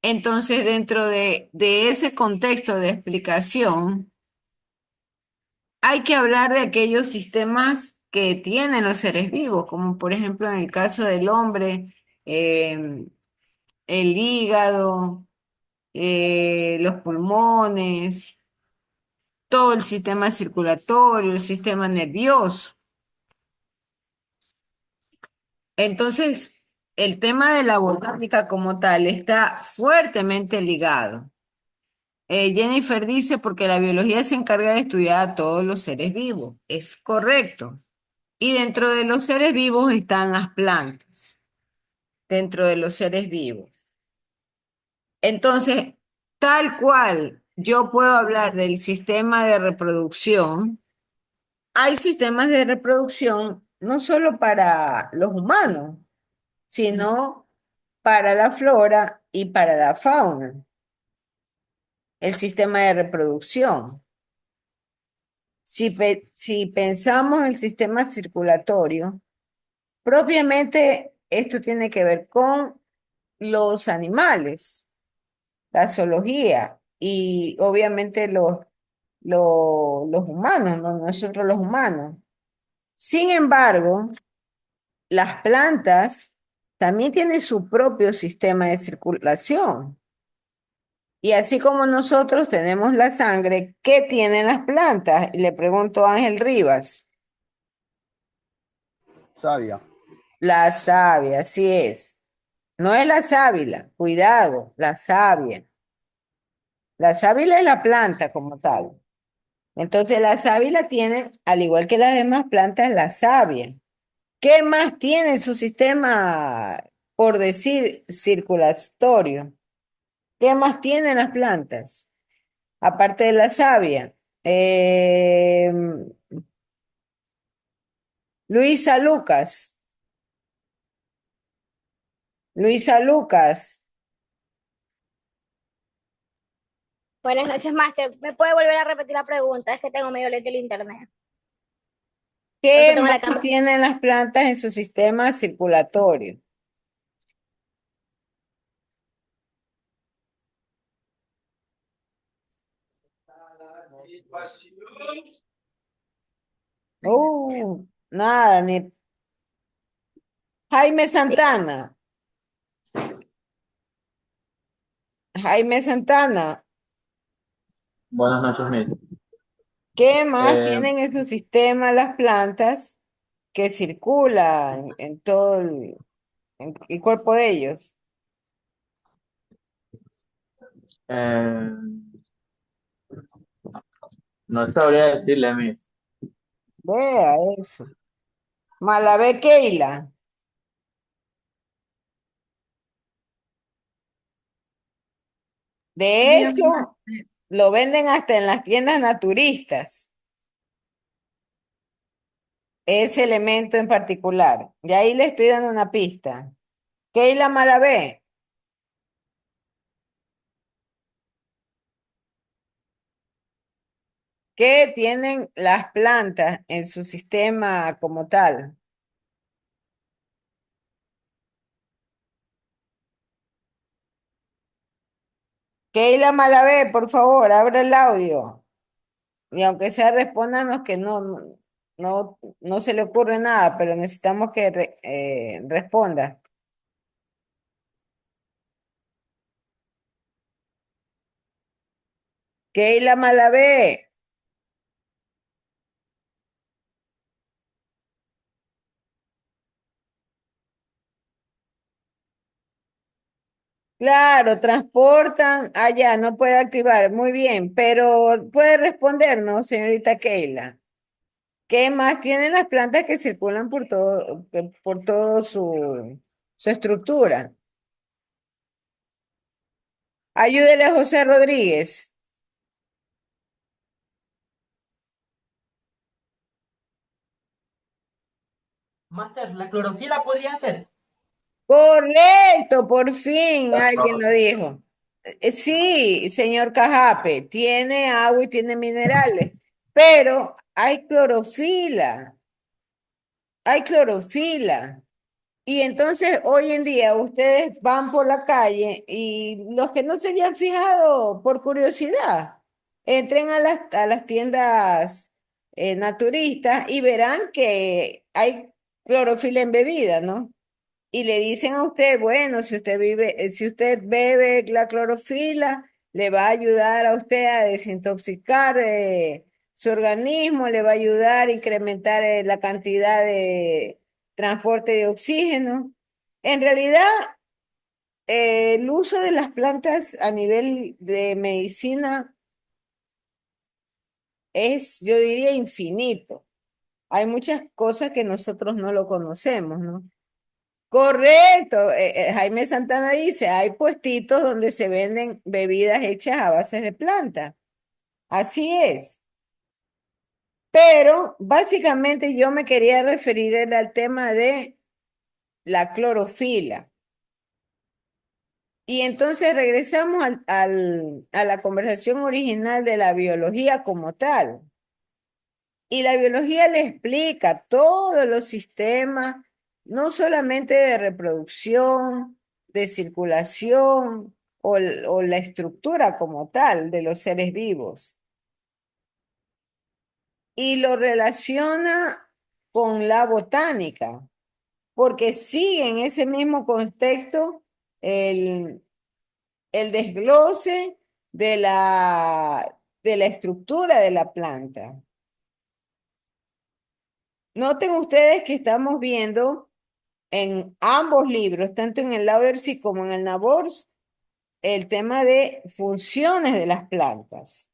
Entonces, dentro de ese contexto de explicación, hay que hablar de aquellos sistemas que tienen los seres vivos, como por ejemplo en el caso del hombre, eh, el hígado, los pulmones, todo el sistema circulatorio, el sistema nervioso. Entonces, el tema de la botánica como tal está fuertemente ligado. Jennifer dice porque la biología se encarga de estudiar a todos los seres vivos. Es correcto. Y dentro de los seres vivos están las plantas, dentro de los seres vivos. Entonces, tal cual yo puedo hablar del sistema de reproducción, hay sistemas de reproducción no solo para los humanos, sino para la flora y para la fauna. El sistema de reproducción. Si pensamos en el sistema circulatorio, propiamente esto tiene que ver con los animales, la zoología y obviamente los humanos, ¿no? Nosotros los humanos. Sin embargo, las plantas también tienen su propio sistema de circulación. Y así como nosotros tenemos la sangre, ¿qué tienen las plantas? Le pregunto a Ángel Rivas. Sabia. La savia, así es. No es la sábila, cuidado, la savia. La sábila es la planta como tal. Entonces la sábila tiene, al igual que las demás plantas, la savia. ¿Qué más tiene su sistema, por decir, circulatorio? ¿Qué más tienen las plantas? Aparte de la savia. Luisa Lucas. Luisa Lucas. Buenas noches, Master. ¿Me puede volver a repetir la pregunta? Es que tengo medio lento el internet. Por eso ¿Qué tengo la más cámara. tienen las plantas en su sistema circulatorio? Nada, ni Jaime Santana. Jaime Santana, Buenas noches, Miss. ¿qué más Eh, tienen en su sistema las plantas que circulan en todo en el cuerpo de ellos? eh, no sabría decirle, Miss. Vea eso. Malabé Keila. De Dígame, hecho, lo venden hasta en las tiendas naturistas, ese elemento en particular. Y ahí le estoy dando una pista. Keila Malabé, ¿qué tienen las plantas en su sistema como tal? Keila Malabé, por favor, abra el audio. Y aunque sea, respóndanos que no se le ocurre nada, pero necesitamos que responda. Keila Malabé, claro, transportan, allá, no puede activar, muy bien, pero puede respondernos, señorita Keila. ¿Qué más tienen las plantas que circulan por todo su estructura? Ayúdele a José Rodríguez. Master, ¿la clorofila podría ser? Correcto, por fin alguien lo dijo. Sí, señor Cajape, tiene agua y tiene minerales, pero hay clorofila, hay clorofila. Y entonces hoy en día ustedes van por la calle y los que no se hayan fijado por curiosidad, entren a las tiendas naturistas y verán que hay clorofila en bebida, ¿no? Y le dicen a usted, bueno, si usted bebe la clorofila, le va a ayudar a usted a desintoxicar su organismo, le va a ayudar a incrementar la cantidad de transporte de oxígeno. En realidad, el uso de las plantas a nivel de medicina es, yo diría, infinito. Hay muchas cosas que nosotros no lo conocemos, ¿no? Correcto. Jaime Santana dice, hay puestitos donde se venden bebidas hechas a base de planta. Así es. Pero básicamente yo me quería referir era al tema de la clorofila. Y entonces regresamos a la conversación original de la biología como tal. Y la biología le explica todos los sistemas, no solamente de reproducción, de circulación o la estructura como tal de los seres vivos. Y lo relaciona con la botánica, porque sigue en ese mismo contexto el, el desglose de la estructura de la planta. Noten ustedes que estamos viendo en ambos libros, tanto en el Laudersi como en el Nabors, el tema de funciones de las plantas.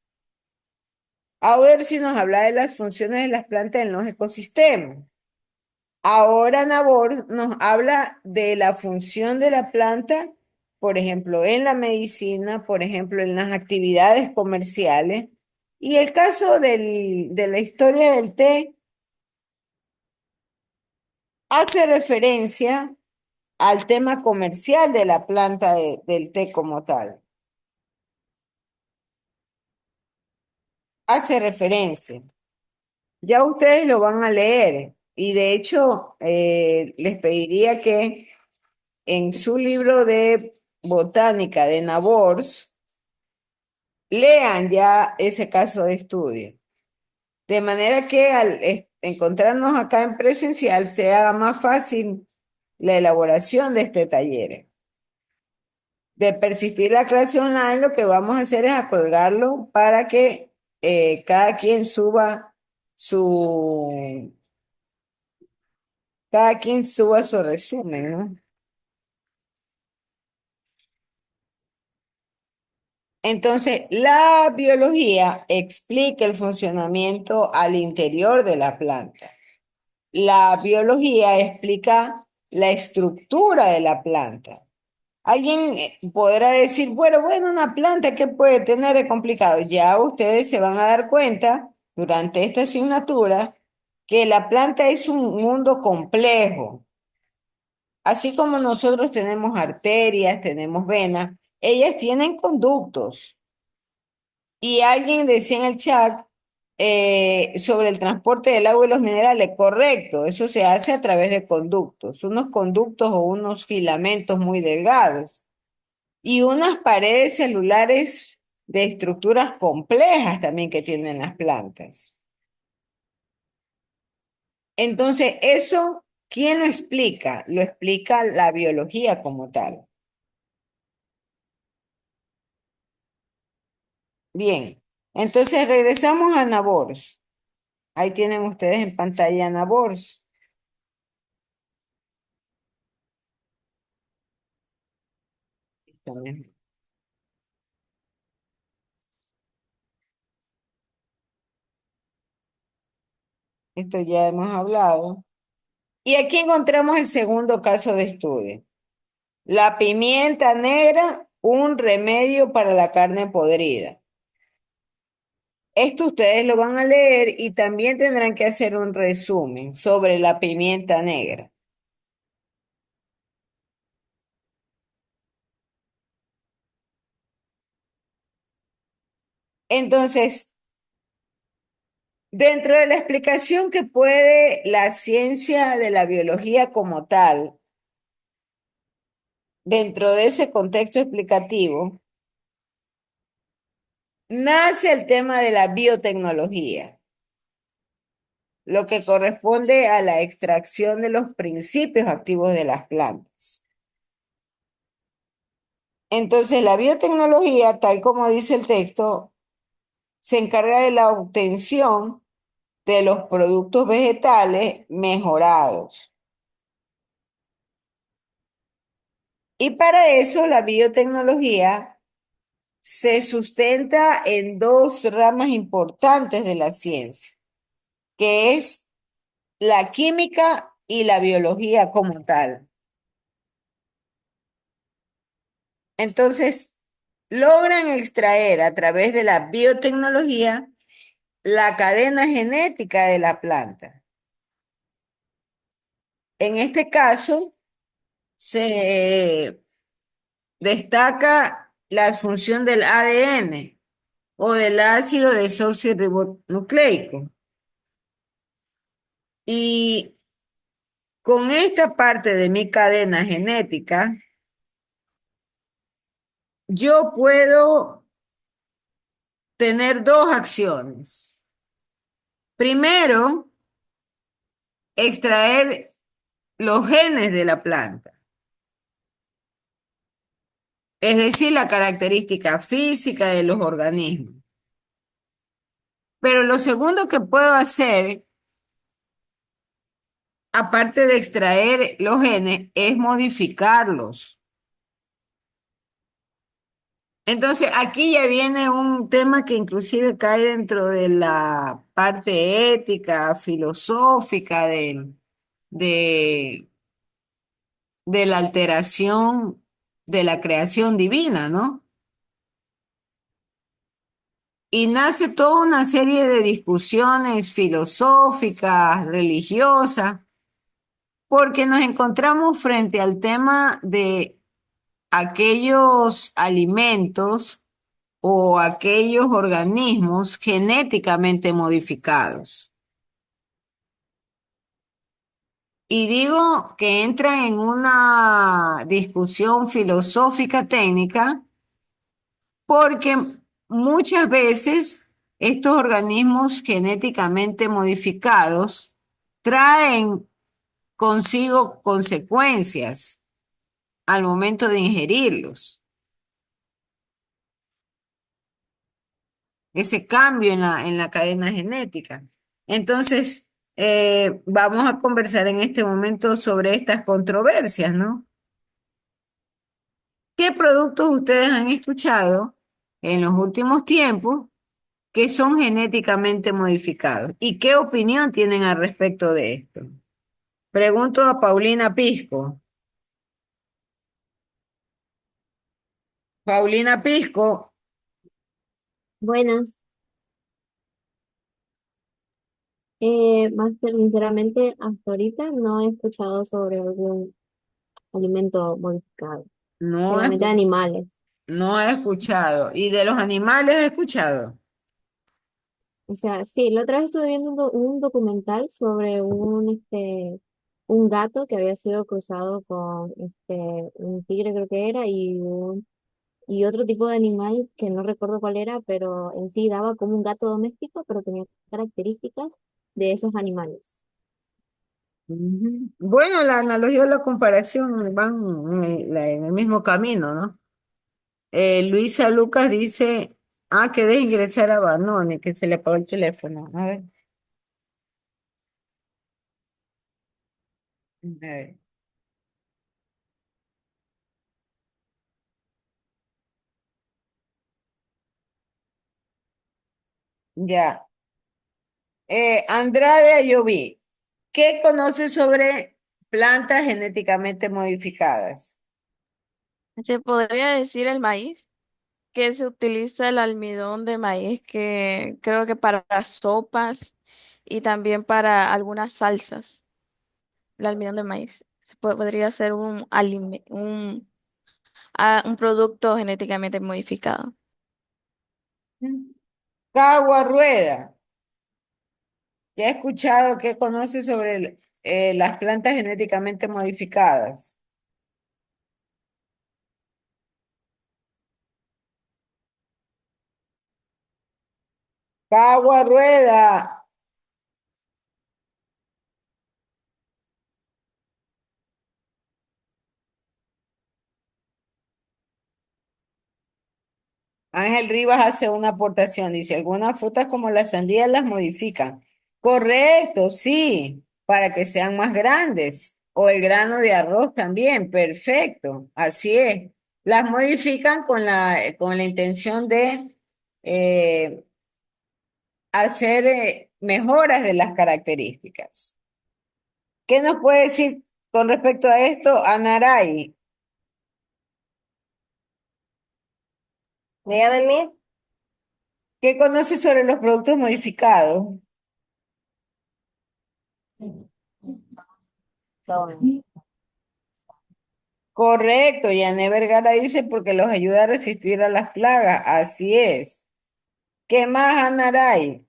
Laudersi nos habla de las funciones de las plantas en los ecosistemas. Ahora Nabor nos habla de la función de la planta, por ejemplo, en la medicina, por ejemplo, en las actividades comerciales. Y el caso de la historia del té hace referencia al tema comercial de la planta del té como tal. Hace referencia. Ya ustedes lo van a leer y de hecho les pediría que en su libro de botánica de Nabors lean ya ese caso de estudio. De manera que al encontrarnos acá en presencial se haga más fácil la elaboración de este taller. De persistir la clase online, lo que vamos a hacer es a colgarlo para que cada quien suba su, cada quien suba su resumen, ¿no? Entonces, la biología explica el funcionamiento al interior de la planta. La biología explica la estructura de la planta. Alguien podrá decir, bueno, una planta, ¿qué puede tener de complicado? Ya ustedes se van a dar cuenta durante esta asignatura que la planta es un mundo complejo. Así como nosotros tenemos arterias, tenemos venas, ellas tienen conductos. Y alguien decía en el chat sobre el transporte del agua y los minerales, correcto, eso se hace a través de conductos, unos conductos o unos filamentos muy delgados y unas paredes celulares de estructuras complejas también que tienen las plantas. Entonces, eso, ¿quién lo explica? Lo explica la biología como tal. Bien, entonces regresamos a Nabors. Ahí tienen ustedes en pantalla Nabors. También. Esto ya hemos hablado. Y aquí encontramos el segundo caso de estudio. La pimienta negra, un remedio para la carne podrida. Esto ustedes lo van a leer y también tendrán que hacer un resumen sobre la pimienta negra. Entonces, dentro de la explicación que puede la ciencia de la biología como tal dentro de ese contexto explicativo, nace el tema de la biotecnología, lo que corresponde a la extracción de los principios activos de las plantas. Entonces, la biotecnología, tal como dice el texto, se encarga de la obtención de los productos vegetales mejorados. Y para eso la biotecnología se sustenta en dos ramas importantes de la ciencia, que es la química y la biología como tal. Entonces, logran extraer a través de la biotecnología la cadena genética de la planta. En este caso, se destaca la función del ADN o del ácido desoxirribonucleico. Y con esta parte de mi cadena genética, yo puedo tener dos acciones. Primero, extraer los genes de la planta, es decir, la característica física de los organismos. Pero lo segundo que puedo hacer, aparte de extraer los genes, es modificarlos. Entonces, aquí ya viene un tema que inclusive cae dentro de la parte ética, filosófica de, de la alteración de la creación divina, ¿no? Y nace toda una serie de discusiones filosóficas, religiosas, porque nos encontramos frente al tema de aquellos alimentos o aquellos organismos genéticamente modificados. Y digo que entra en una discusión filosófica técnica porque muchas veces estos organismos genéticamente modificados traen consigo consecuencias al momento de ingerirlos. Ese cambio en la cadena genética. Entonces, vamos a conversar en este momento sobre estas controversias, ¿no? ¿Qué productos ustedes han escuchado en los últimos tiempos que son genéticamente modificados? ¿Y qué opinión tienen al respecto de esto? Pregunto a Paulina Pisco. Paulina Pisco, Buenas. Máster, sinceramente, hasta ahorita no he escuchado sobre algún alimento modificado, no, solamente animales. no he escuchado. ¿Y de los animales he escuchado? O sea, sí, la otra vez estuve viendo un documental sobre un gato que había sido cruzado con un tigre, creo que era, y otro tipo de animal que no recuerdo cuál era, pero en sí daba como un gato doméstico, pero tenía características de esos animales. Ujú. Bueno, la analogía o la comparación van en el mismo camino, ¿no? Luisa Lucas dice, que debe ingresar a Banone, que se le apagó el teléfono. A ver, ya. Andrade Ayoví, ¿qué conoce sobre plantas genéticamente modificadas? Se podría decir el maíz, que se utiliza el almidón de maíz, que creo que para las sopas y también para algunas salsas, el almidón de maíz. Podría ser un producto genéticamente modificado. Cagua Rueda, ¿ya ha escuchado qué conoce sobre las plantas genéticamente modificadas? Cagua rueda. Ángel Rivas hace una aportación, dice, algunas frutas como la sandía las modifican. Correcto, sí, para que sean más grandes. O el grano de arroz también, perfecto, así es. Las modifican con la intención de eh, hacer mejoras de las características. ¿Qué nos puede decir con respecto a esto, Anaray? Dígame, Miss. ¿Qué conoce sobre los productos modificados? Correcto, Yané Vergara dice porque los ayuda a resistir a las plagas. Así es. ¿Qué más, Anaray?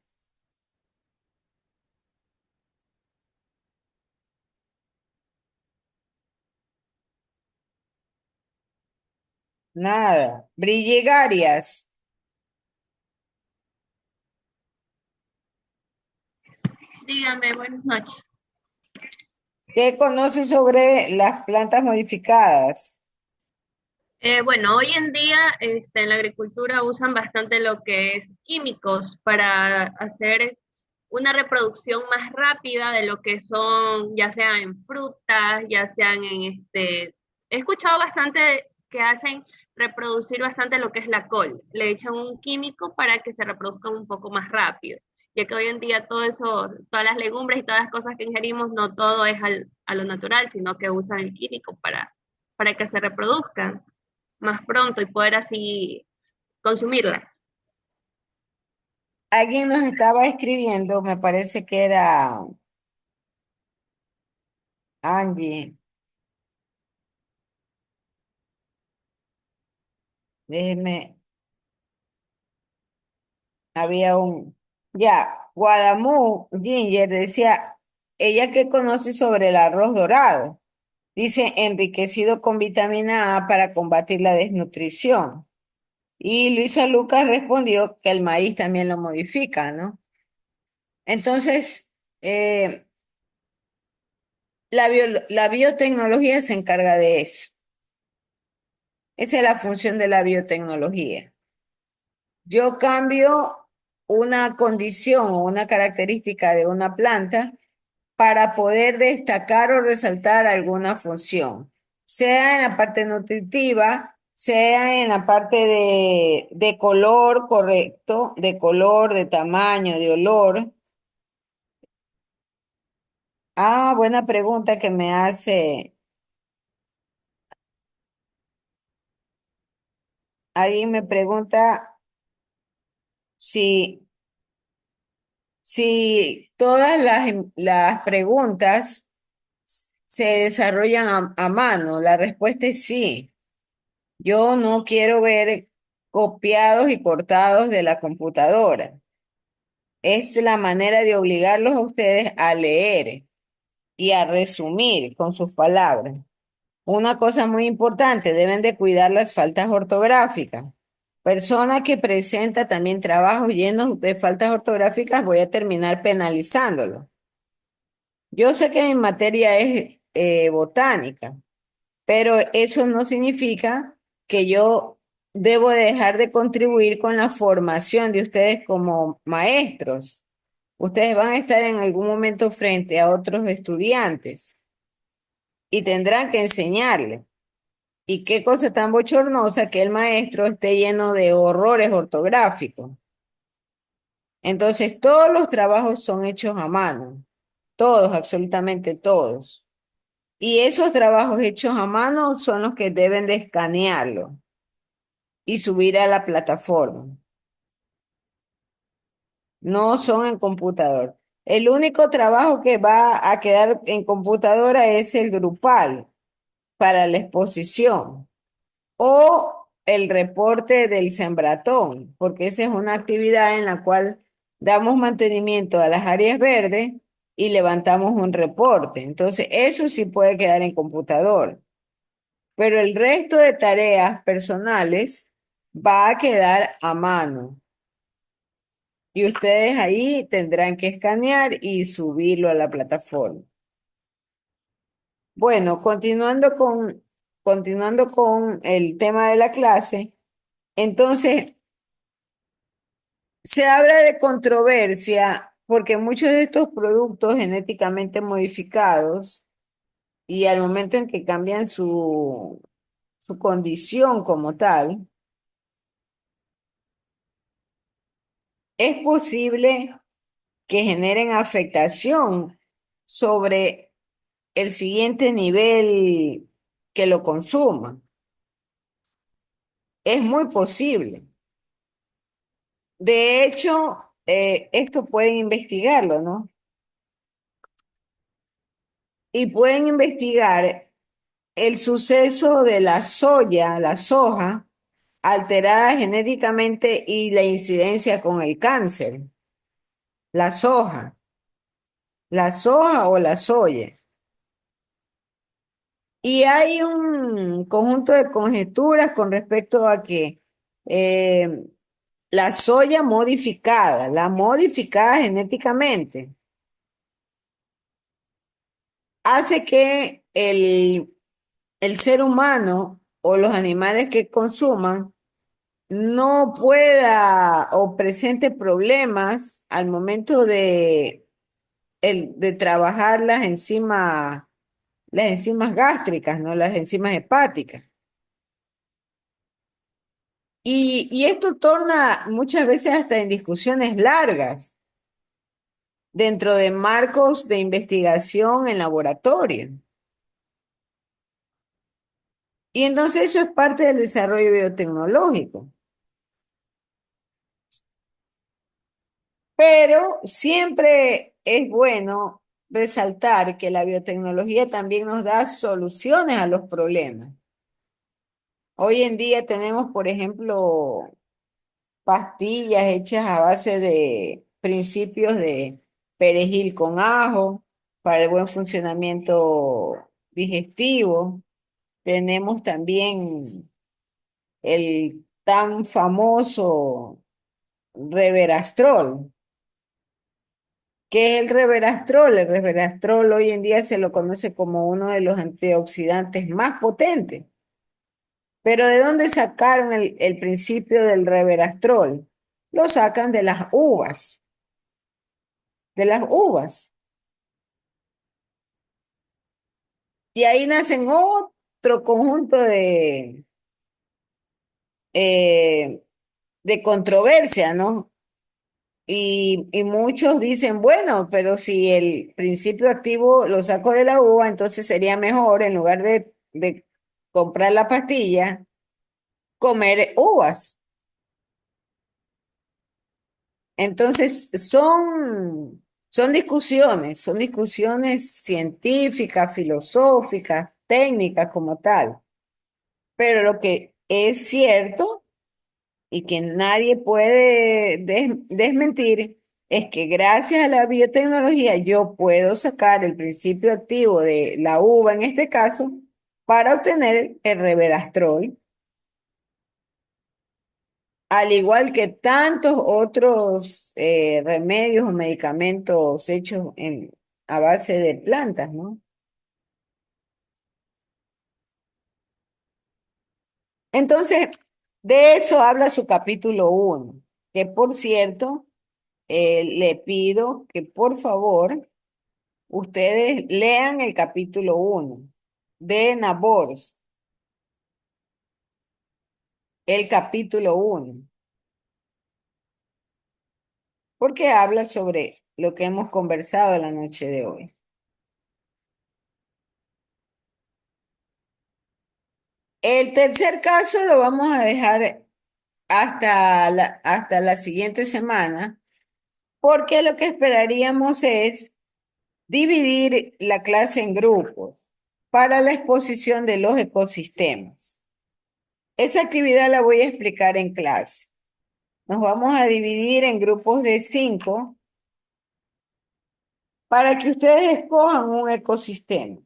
Nada. Brillegarias. Dígame, buenas noches. ¿Qué conoce sobre las plantas modificadas? Bueno, hoy en día en la agricultura usan bastante lo que es químicos para hacer una reproducción más rápida de lo que son, ya sea en frutas, ya sean he escuchado bastante que hacen reproducir bastante lo que es la col. Le echan un químico para que se reproduzcan un poco más rápido, ya que hoy en día todo eso, todas las legumbres y todas las cosas que ingerimos, no todo es a lo natural, sino que usan el químico para que se reproduzcan más pronto y poder así consumirlas. Alguien nos estaba escribiendo, me parece que era Angie. Déjeme, había un... Ya, Guadamú Ginger decía, ella que conoce sobre el arroz dorado. Dice, enriquecido con vitamina A para combatir la desnutrición. Y Luisa Lucas respondió que el maíz también lo modifica, ¿no? Entonces, eh, la biotecnología se encarga de eso. Esa es la función de la biotecnología. Yo cambio una condición o una característica de una planta para poder destacar o resaltar alguna función, sea en la parte nutritiva, sea en la parte de color, correcto, de color, de tamaño, de olor. Ah, buena pregunta que me hace. Ahí me pregunta si, si todas las preguntas se desarrollan a mano. La respuesta es sí. Yo no quiero ver copiados y cortados de la computadora. Es la manera de obligarlos a ustedes a leer y a resumir con sus palabras. Una cosa muy importante, deben de cuidar las faltas ortográficas. Persona que presenta también trabajos llenos de faltas ortográficas, voy a terminar penalizándolo. Yo sé que mi materia es botánica, pero eso no significa que yo debo de dejar de contribuir con la formación de ustedes como maestros. Ustedes van a estar en algún momento frente a otros estudiantes y tendrán que enseñarles. Y qué cosa tan bochornosa que el maestro esté lleno de horrores ortográficos. Entonces, todos los trabajos son hechos a mano. Todos, absolutamente todos. Y esos trabajos hechos a mano son los que deben de escanearlo y subir a la plataforma. No son en computador. El único trabajo que va a quedar en computadora es el grupal para la exposición o el reporte del sembratón, porque esa es una actividad en la cual damos mantenimiento a las áreas verdes y levantamos un reporte. Entonces, eso sí puede quedar en computador, pero el resto de tareas personales va a quedar a mano. Y ustedes ahí tendrán que escanear y subirlo a la plataforma. Bueno, continuando con el tema de la clase, entonces se habla de controversia porque muchos de estos productos genéticamente modificados y al momento en que cambian su condición como tal, es posible que generen afectación sobre el siguiente nivel que lo consuma. Es muy posible. De hecho, esto pueden investigarlo, ¿no? Y pueden investigar el suceso de la soja, alterada genéticamente y la incidencia con el cáncer. La soja, la soja o la soya. Y hay un conjunto de conjeturas con respecto a que eh, la soya modificada, la modificada genéticamente, hace que el ser humano o los animales que consuman no pueda o presente problemas al momento de trabajar las enzimas gástricas, ¿no? Las enzimas hepáticas. Y esto torna muchas veces hasta en discusiones largas dentro de marcos de investigación en laboratorio. Y entonces eso es parte del desarrollo biotecnológico. Pero siempre es bueno resaltar que la biotecnología también nos da soluciones a los problemas. Hoy en día tenemos, por ejemplo, pastillas hechas a base de principios de perejil con ajo para el buen funcionamiento digestivo. Tenemos también el tan famoso Reverastrol. ¿Qué es el Reverastrol? El Reverastrol hoy en día se lo conoce como uno de los antioxidantes más potentes. Pero ¿de dónde sacaron el principio del Reverastrol? Lo sacan de las uvas, de las uvas. Y ahí nacen otro conjunto eh, de controversia, ¿no? Y muchos dicen, bueno, pero si el principio activo lo saco de la uva, entonces sería mejor, en lugar de comprar la pastilla, comer uvas. Entonces, son discusiones científicas, filosóficas, técnicas como tal. Pero lo que es cierto y que nadie puede desmentir es que gracias a la biotecnología yo puedo sacar el principio activo de la uva en este caso para obtener el reverastrol, al igual que tantos otros remedios o medicamentos hechos a base de plantas, ¿no? Entonces, de eso habla su capítulo 1, que por cierto, le pido que por favor ustedes lean el capítulo 1 de Nabors, el capítulo 1, porque habla sobre lo que hemos conversado la noche de hoy. El tercer caso lo vamos a dejar hasta la siguiente semana, porque lo que esperaríamos es dividir la clase en grupos para la exposición de los ecosistemas. Esa actividad la voy a explicar en clase. Nos vamos a dividir en grupos de 5 para que ustedes escojan un ecosistema.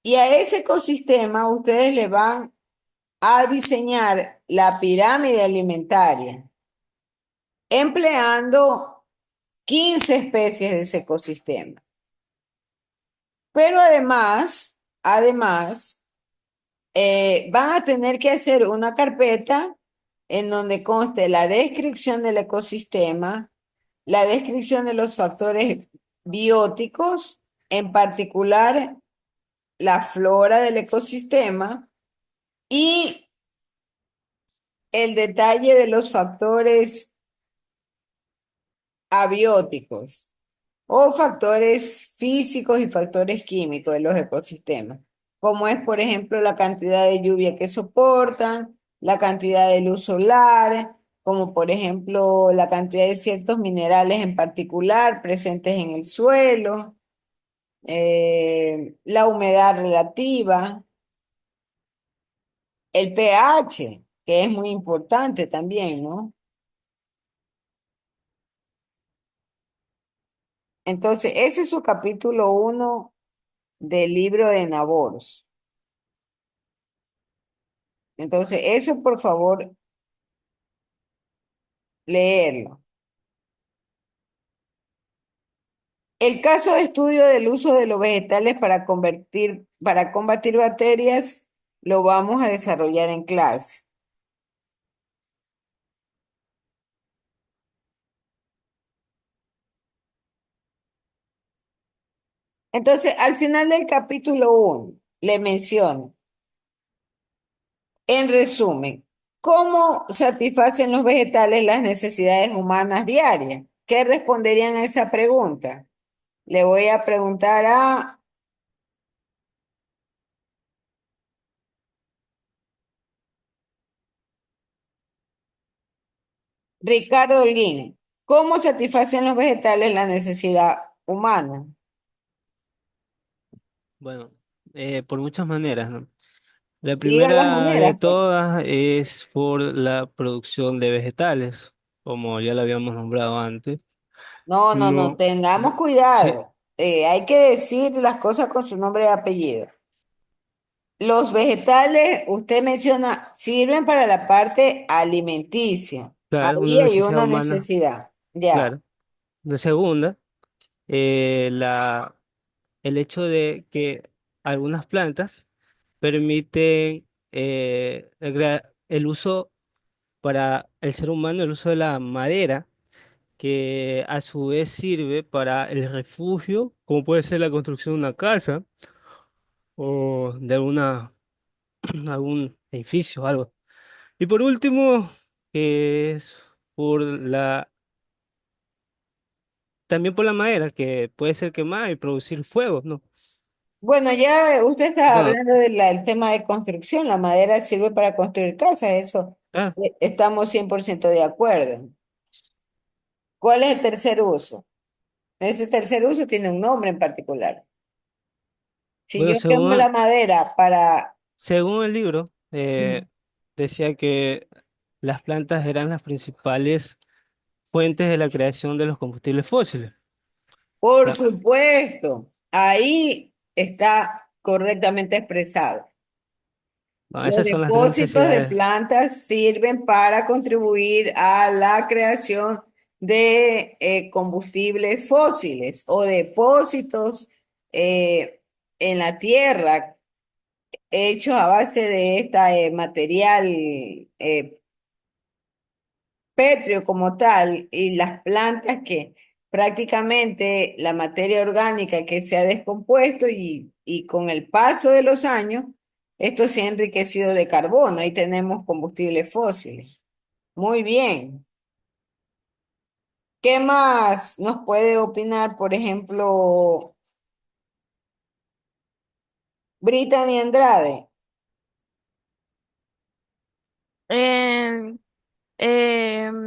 Y a ese ecosistema ustedes le van a diseñar la pirámide alimentaria. empleando 15 especies de ese ecosistema. Pero además, van a tener que hacer una carpeta en donde conste la descripción del ecosistema, la descripción de los factores bióticos, en particular la flora del ecosistema y el detalle de los factores abióticos o factores físicos y factores químicos de los ecosistemas, como es, por ejemplo, la cantidad de lluvia que soportan, la cantidad de luz solar, como por ejemplo la cantidad de ciertos minerales en particular presentes en el suelo, la humedad relativa, el pH, que es muy importante también, ¿no? Entonces, ese es su capítulo 1 del libro de Naboros. Entonces, eso por favor, leerlo. El caso de estudio del uso de los vegetales para combatir bacterias, lo vamos a desarrollar en clase. Entonces, al final del capítulo 1, le menciono, en resumen, ¿cómo satisfacen los vegetales las necesidades humanas diarias? ¿Qué responderían a esa pregunta? Le voy a preguntar a Ricardo Holguín. ¿Cómo satisfacen los vegetales la necesidad humana? Bueno, por muchas maneras, ¿no? La Diga las primera de maneras, pues. todas es por la producción de vegetales, como ya lo habíamos nombrado antes. No, no, no, No, tengamos se- cuidado. Hay que decir las cosas con su nombre y apellido. Los vegetales, usted menciona, sirven para la parte alimenticia. claro, una Ahí hay necesidad una humana, necesidad. Ya. claro. La segunda, eh, la, el hecho de que algunas plantas permiten el uso para el ser humano, el uso de la madera, que a su vez sirve para el refugio, como puede ser la construcción de una casa o de algún edificio o algo. Y por último, que es por también por la madera, que puede ser quemada y producir fuego, ¿no? Bueno, ya usted está Bueno, hablando del tema de construcción. La madera sirve para construir casas, eso ah, estamos 100% de acuerdo. ¿Cuál es el tercer uso? Ese tercer uso tiene un nombre en particular. Si bueno, yo quemo la madera para... según el libro, Mm. decía que las plantas eran las principales fuentes de la creación de los combustibles fósiles. Por La- supuesto, ahí está correctamente expresado. Los Esas son las tres depósitos de necesidades. plantas sirven para contribuir a la creación de combustibles fósiles o depósitos en la tierra hechos a base de este material pétreo como tal y las plantas que prácticamente la materia orgánica que se ha descompuesto y con el paso de los años, esto se ha enriquecido de carbono. Ahí tenemos combustibles fósiles. Muy bien. ¿Qué más nos puede opinar, por ejemplo, Brittany Andrade? Eh,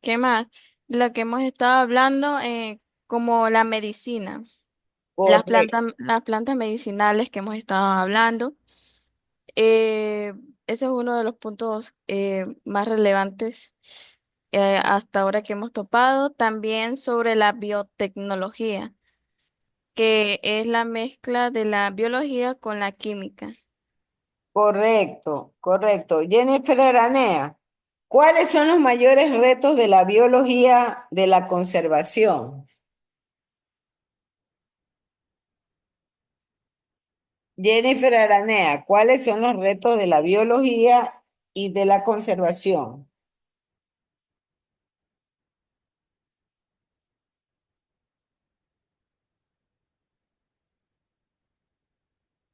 ¿Qué más? Lo que hemos estado hablando, como la medicina, Correcto. las plantas medicinales que hemos estado hablando. Eh, Ese es uno de los puntos más relevantes hasta ahora que hemos topado. También sobre la biotecnología, que es la mezcla de la biología con la química. Correcto, correcto. Jennifer Aranea. ¿Cuáles son los mayores retos de la biología de la conservación? Jennifer Aranea, ¿cuáles son los retos de la biología y de la conservación?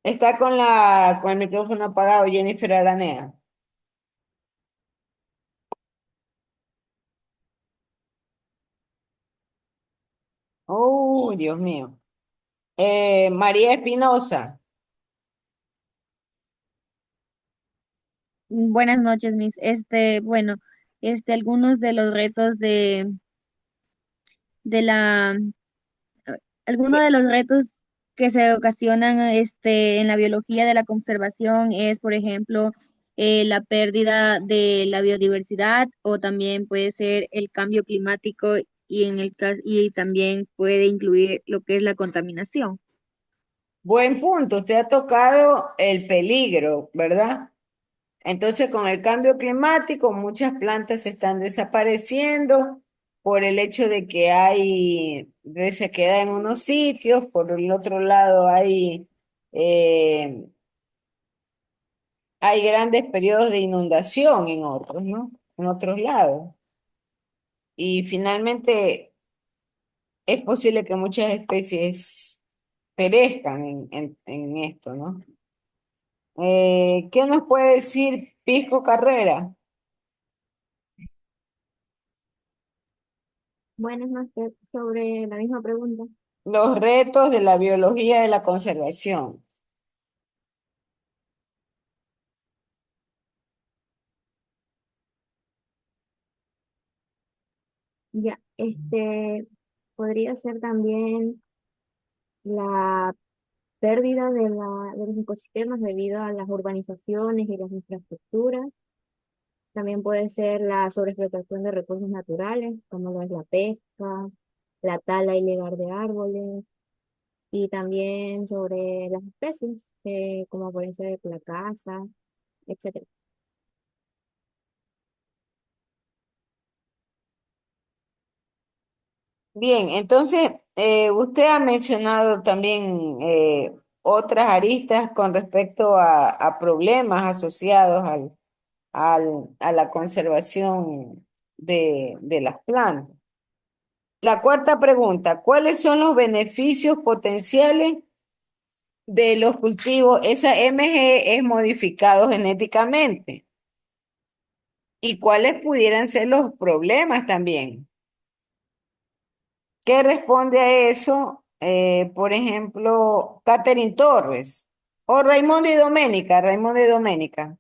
Está con el micrófono apagado, Jennifer Aranea. Oh, Dios mío. María Espinosa. Buenas noches, Miss. Bueno, algunos de los retos de la, algunos de los retos que se ocasionan, en la biología de la conservación es, por ejemplo, la pérdida de la biodiversidad o también puede ser el cambio climático y también puede incluir lo que es la contaminación. Buen punto. Usted ha tocado el peligro, ¿verdad? Entonces, con el cambio climático, muchas plantas se están desapareciendo por el hecho de que hay resequedad en unos sitios, por el otro lado eh, hay grandes periodos de inundación en otros, ¿no? En otros lados. Y finalmente es posible que muchas especies perezcan en esto, ¿no? ¿Qué nos puede decir Pisco Carrera? Buenas noches. Sobre la misma pregunta. Los retos de la biología de la conservación. Ya, podría ser también la pérdida de los ecosistemas debido a las urbanizaciones y las infraestructuras. También puede ser la sobreexplotación de recursos naturales, como lo es la pesca, la tala ilegal de árboles, y también sobre las especies, como pueden ser la caza, etcétera. Bien, entonces usted ha mencionado también otras aristas con respecto a problemas asociados a la conservación de las plantas. La cuarta pregunta, ¿cuáles son los beneficios potenciales de los cultivos? Esa MG es modificado genéticamente. ¿Y cuáles pudieran ser los problemas también? ¿Qué responde a eso? Por ejemplo, Catherine Torres o Raimundo y Doménica, Raimundo y Doménica.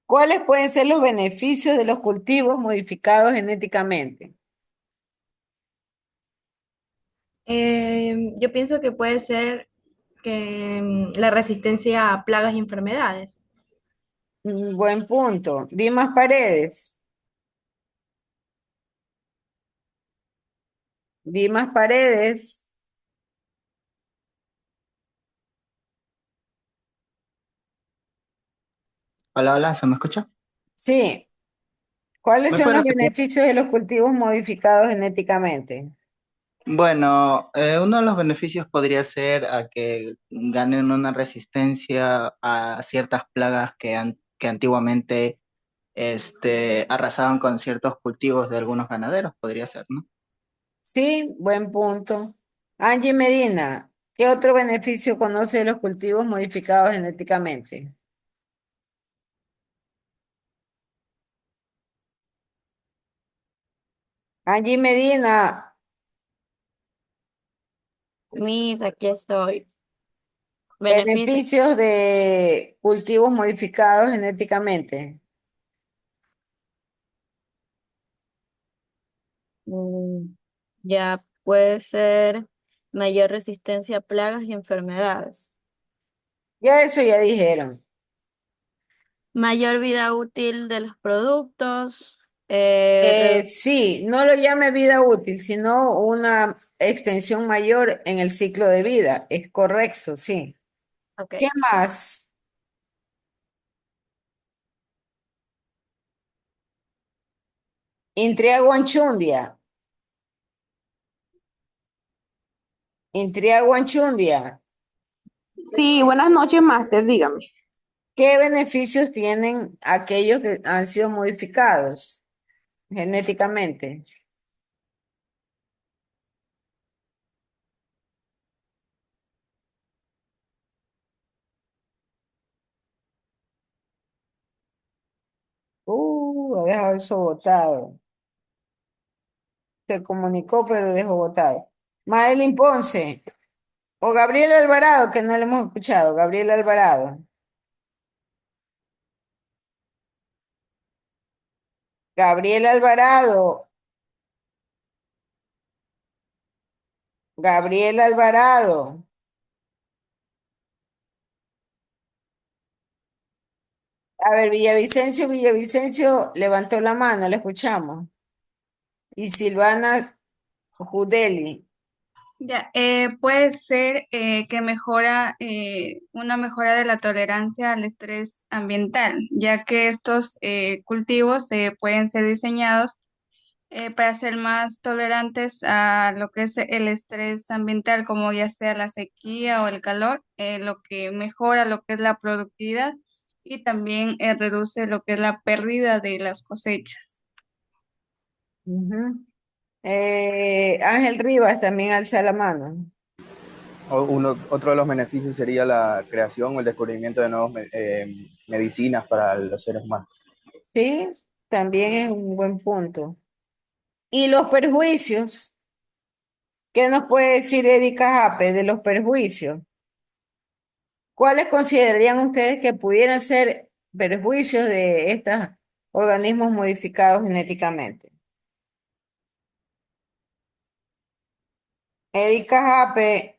¿Cuáles pueden ser los beneficios de los cultivos modificados genéticamente? Yo pienso que puede ser que la resistencia a plagas y enfermedades. Buen punto. Dimas Paredes. Dimas Paredes. Hola, hola, ¿se me escucha? Sí. ¿Cuáles Me son los parece que, beneficios de los cultivos modificados genéticamente? bueno, uno de los beneficios podría ser a que ganen una resistencia a ciertas plagas que antiguamente arrasaban con ciertos cultivos de algunos ganaderos, podría ser, ¿no? Sí, buen punto. Angie Medina, ¿qué otro beneficio conoce de los cultivos modificados genéticamente? Angie Medina, Mis, aquí estoy. Beneficio. beneficios de cultivos modificados genéticamente. mm, Ya puede ser mayor resistencia a plagas y enfermedades. Ya eso ya dijeron. Mayor vida útil de los productos. Sí, no lo llame vida útil, sino una extensión mayor en el ciclo de vida. Es correcto, sí. Ok. ¿Qué más? Intria guanchundia. Intria guanchundia. Sí, buenas noches, Master, dígame. ¿Qué beneficios tienen aquellos que han sido modificados genéticamente? Lo dejado eso botado. Se comunicó, pero dejó botado. Madeline Ponce o Gabriel Alvarado, que no lo hemos escuchado. Gabriel Alvarado. Gabriel Alvarado. Gabriel Alvarado. A ver, Villavicencio levantó la mano, le escuchamos. Y Silvana Judeli. Ya, puede ser que mejora una mejora de la tolerancia al estrés ambiental, ya que estos cultivos pueden ser diseñados para ser más tolerantes a lo que es el estrés ambiental, como ya sea la sequía o el calor, lo que mejora lo que es la productividad y también reduce lo que es la pérdida de las cosechas. Ujú. Ángel Rivas también alza la mano. Otro de los beneficios sería la creación o el descubrimiento de nuevas medicinas para los seres humanos. Sí, también es un buen punto. ¿Y los perjuicios? ¿Qué nos puede decir Erika Jape de los perjuicios? ¿Cuáles considerarían ustedes que pudieran ser perjuicios de estos organismos modificados genéticamente? Erika Jape,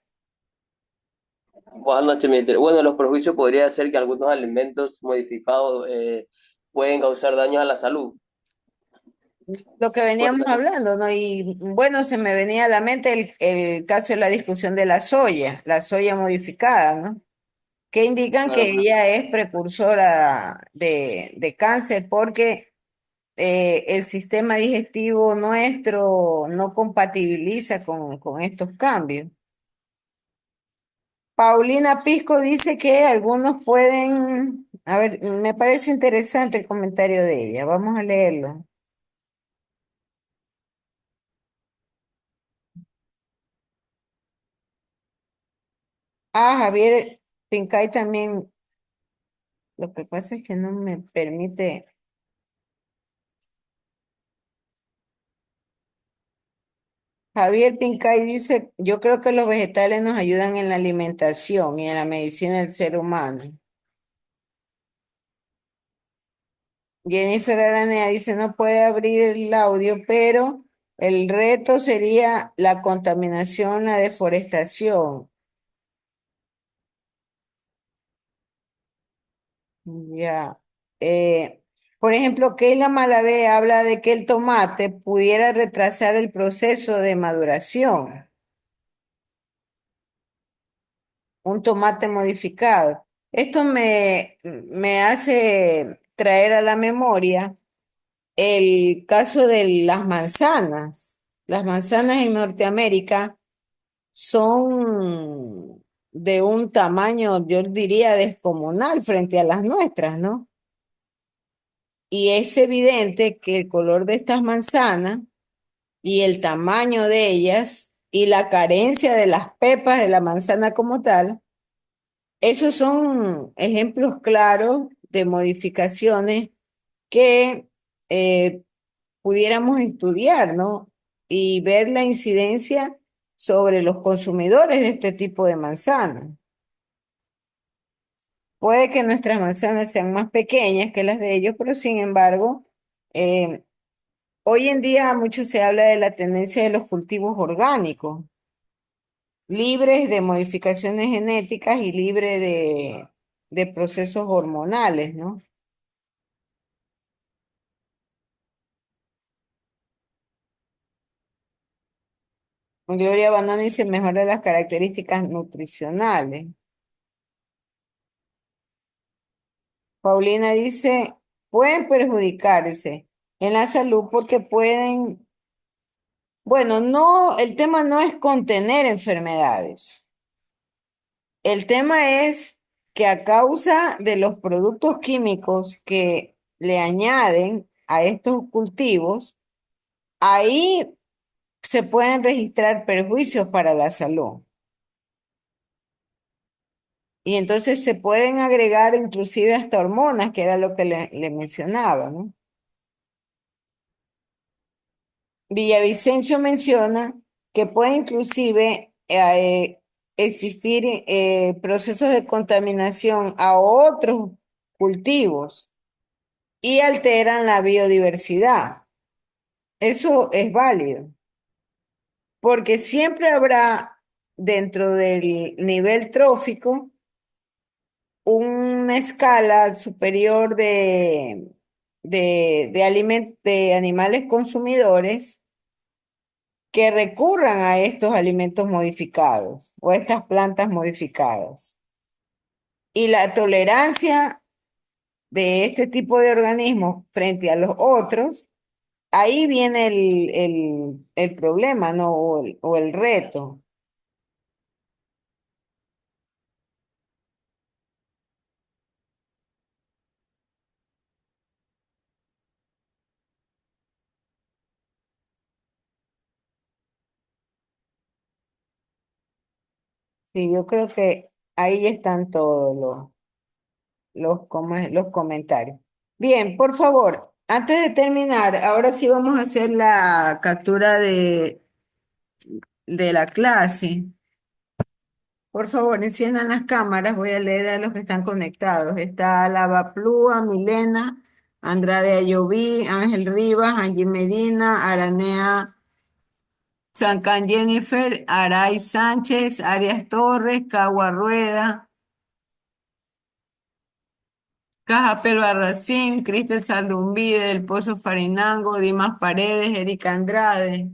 Buenas noches, mister. Bueno, los perjuicios podría ser que algunos alimentos modificados pueden causar daños a la salud. lo que Por veníamos ejemplo, hablando, ¿no? Y bueno, se me venía a la mente el caso de la discusión de la soya modificada, ¿no? Que indican que claro, ella es precursora de cáncer porque el sistema digestivo nuestro no compatibiliza con estos cambios. Paulina Pisco dice que algunos pueden, a ver, me parece interesante el comentario de ella, vamos a leerlo. Javier Pincay también, lo que pasa es que no me permite. Javier Pincay dice, yo creo que los vegetales nos ayudan en la alimentación y en la medicina del ser humano. Jennifer Aranea dice, no puede abrir el audio, pero el reto sería la contaminación, la deforestación. Ya. Eh, por ejemplo, Keila Malavé habla de que el tomate pudiera retrasar el proceso de maduración, un tomate modificado. Esto me hace traer a la memoria el caso de las manzanas. Las manzanas en Norteamérica son de un tamaño, yo diría, descomunal frente a las nuestras, ¿no? Y es evidente que el color de estas manzanas y el tamaño de ellas y la carencia de las pepas de la manzana como tal, esos son ejemplos claros de modificaciones que pudiéramos estudiar, ¿no? Y ver la incidencia sobre los consumidores de este tipo de manzanas. Puede que nuestras manzanas sean más pequeñas que las de ellos, pero sin embargo, eh, hoy en día mucho se habla de la tendencia de los cultivos orgánicos, libres de modificaciones genéticas y libres de procesos hormonales, ¿no? Gloria Banoni se mejora las características nutricionales. Paulina dice, pueden perjudicarse. en la salud porque pueden, bueno, no, el tema no es contener enfermedades. El tema es que a causa de los productos químicos que le añaden a estos cultivos, ahí se pueden registrar perjuicios para la salud. Y entonces se pueden agregar inclusive hasta hormonas, que era lo que le mencionaba, ¿no? Villavicencio menciona que puede inclusive existir procesos de contaminación a otros cultivos y alteran la biodiversidad. Eso es válido, porque siempre habrá dentro del nivel trófico una escala superior de animales consumidores que recurran a estos alimentos modificados o a estas plantas modificadas. Y la tolerancia de este tipo de organismos frente a los otros, ahí viene el problema, ¿no? O el reto. Sí, yo creo que ahí están todos los comentarios. Bien, por favor, antes de terminar, ahora sí vamos a hacer la captura de la clase. Por favor, enciendan las cámaras, voy a leer a los que están conectados. Está Lava Plúa, Milena, Andrade Ayoví, Ángel Rivas, Angie Medina, Aranea Sancan Jennifer, Aray Sánchez, Arias Torres, Cagua Rueda, Cajapel Barracín, Cristel Saldumbide, Del Pozo Farinango, Dimas Paredes, Erika Andrade,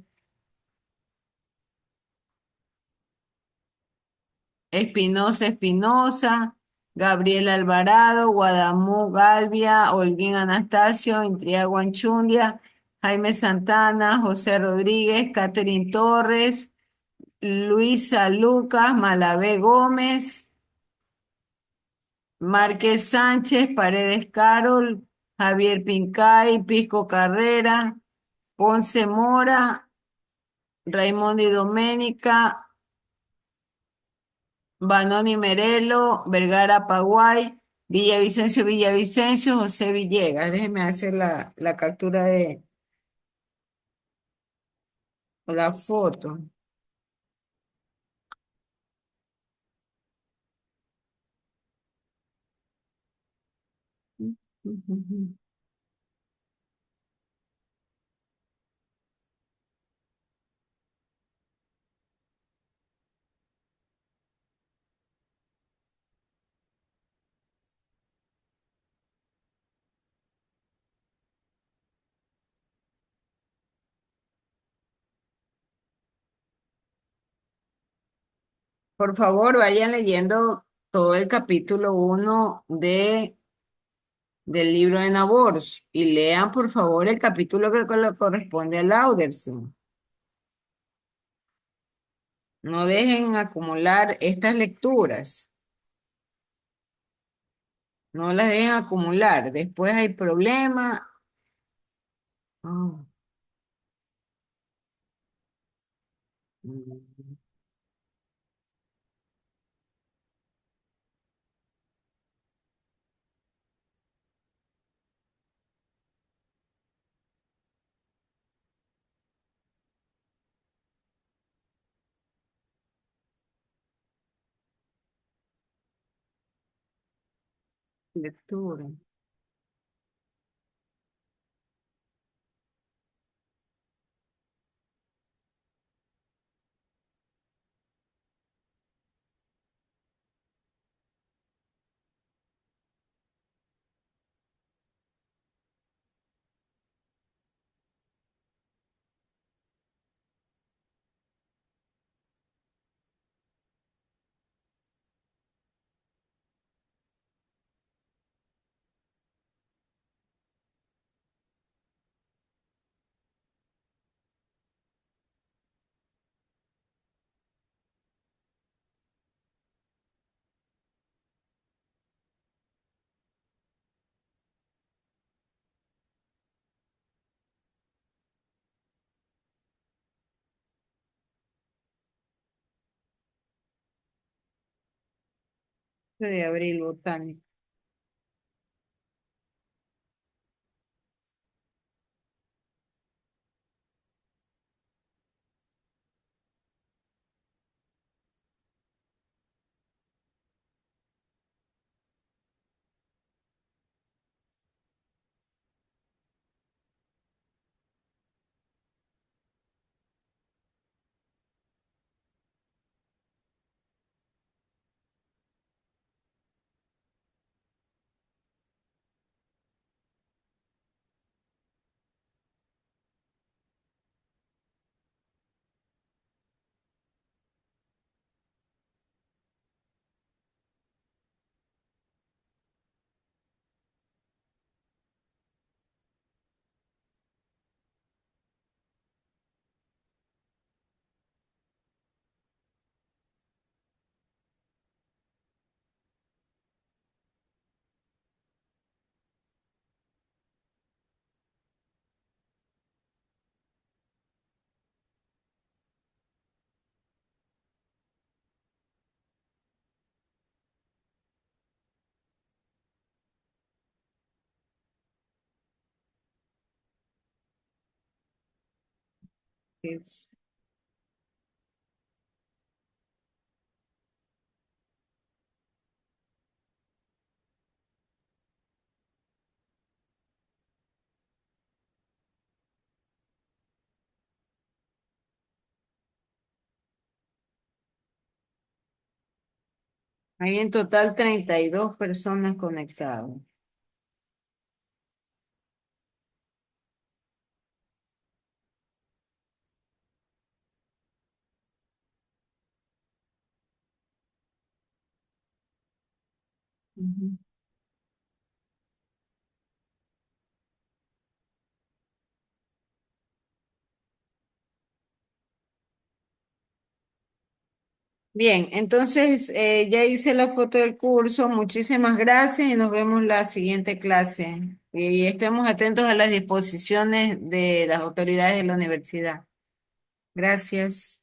Espinosa Espinosa, Gabriel Alvarado, Guadamú Galvia, Holguín Anastasio, Intriago Anchundia, Jaime Santana, José Rodríguez, Catherine Torres, Luisa Lucas, Malavé Gómez, Márquez Sánchez, Paredes Carol, Javier Pincay, Pisco Carrera, Ponce Mora, Raimundo y Doménica, Banoni Merelo, Vergara Paguay, Villavicencio, José Villegas. Déjeme hacer la captura de la foto. Por favor, vayan leyendo todo el capítulo 1 del libro de Nabors y lean, por favor, el capítulo que le corresponde a Lauderson. No dejen acumular estas lecturas. No las dejen acumular. Después hay problemas. Ah, mm, lectura. De abril, botánico. Es- Hay en total 32 personas conectadas. Ujú. Bien, entonces ya hice la foto del curso. Muchísimas gracias y nos vemos la siguiente clase. Y estemos atentos a las disposiciones de las autoridades de la universidad. Gracias.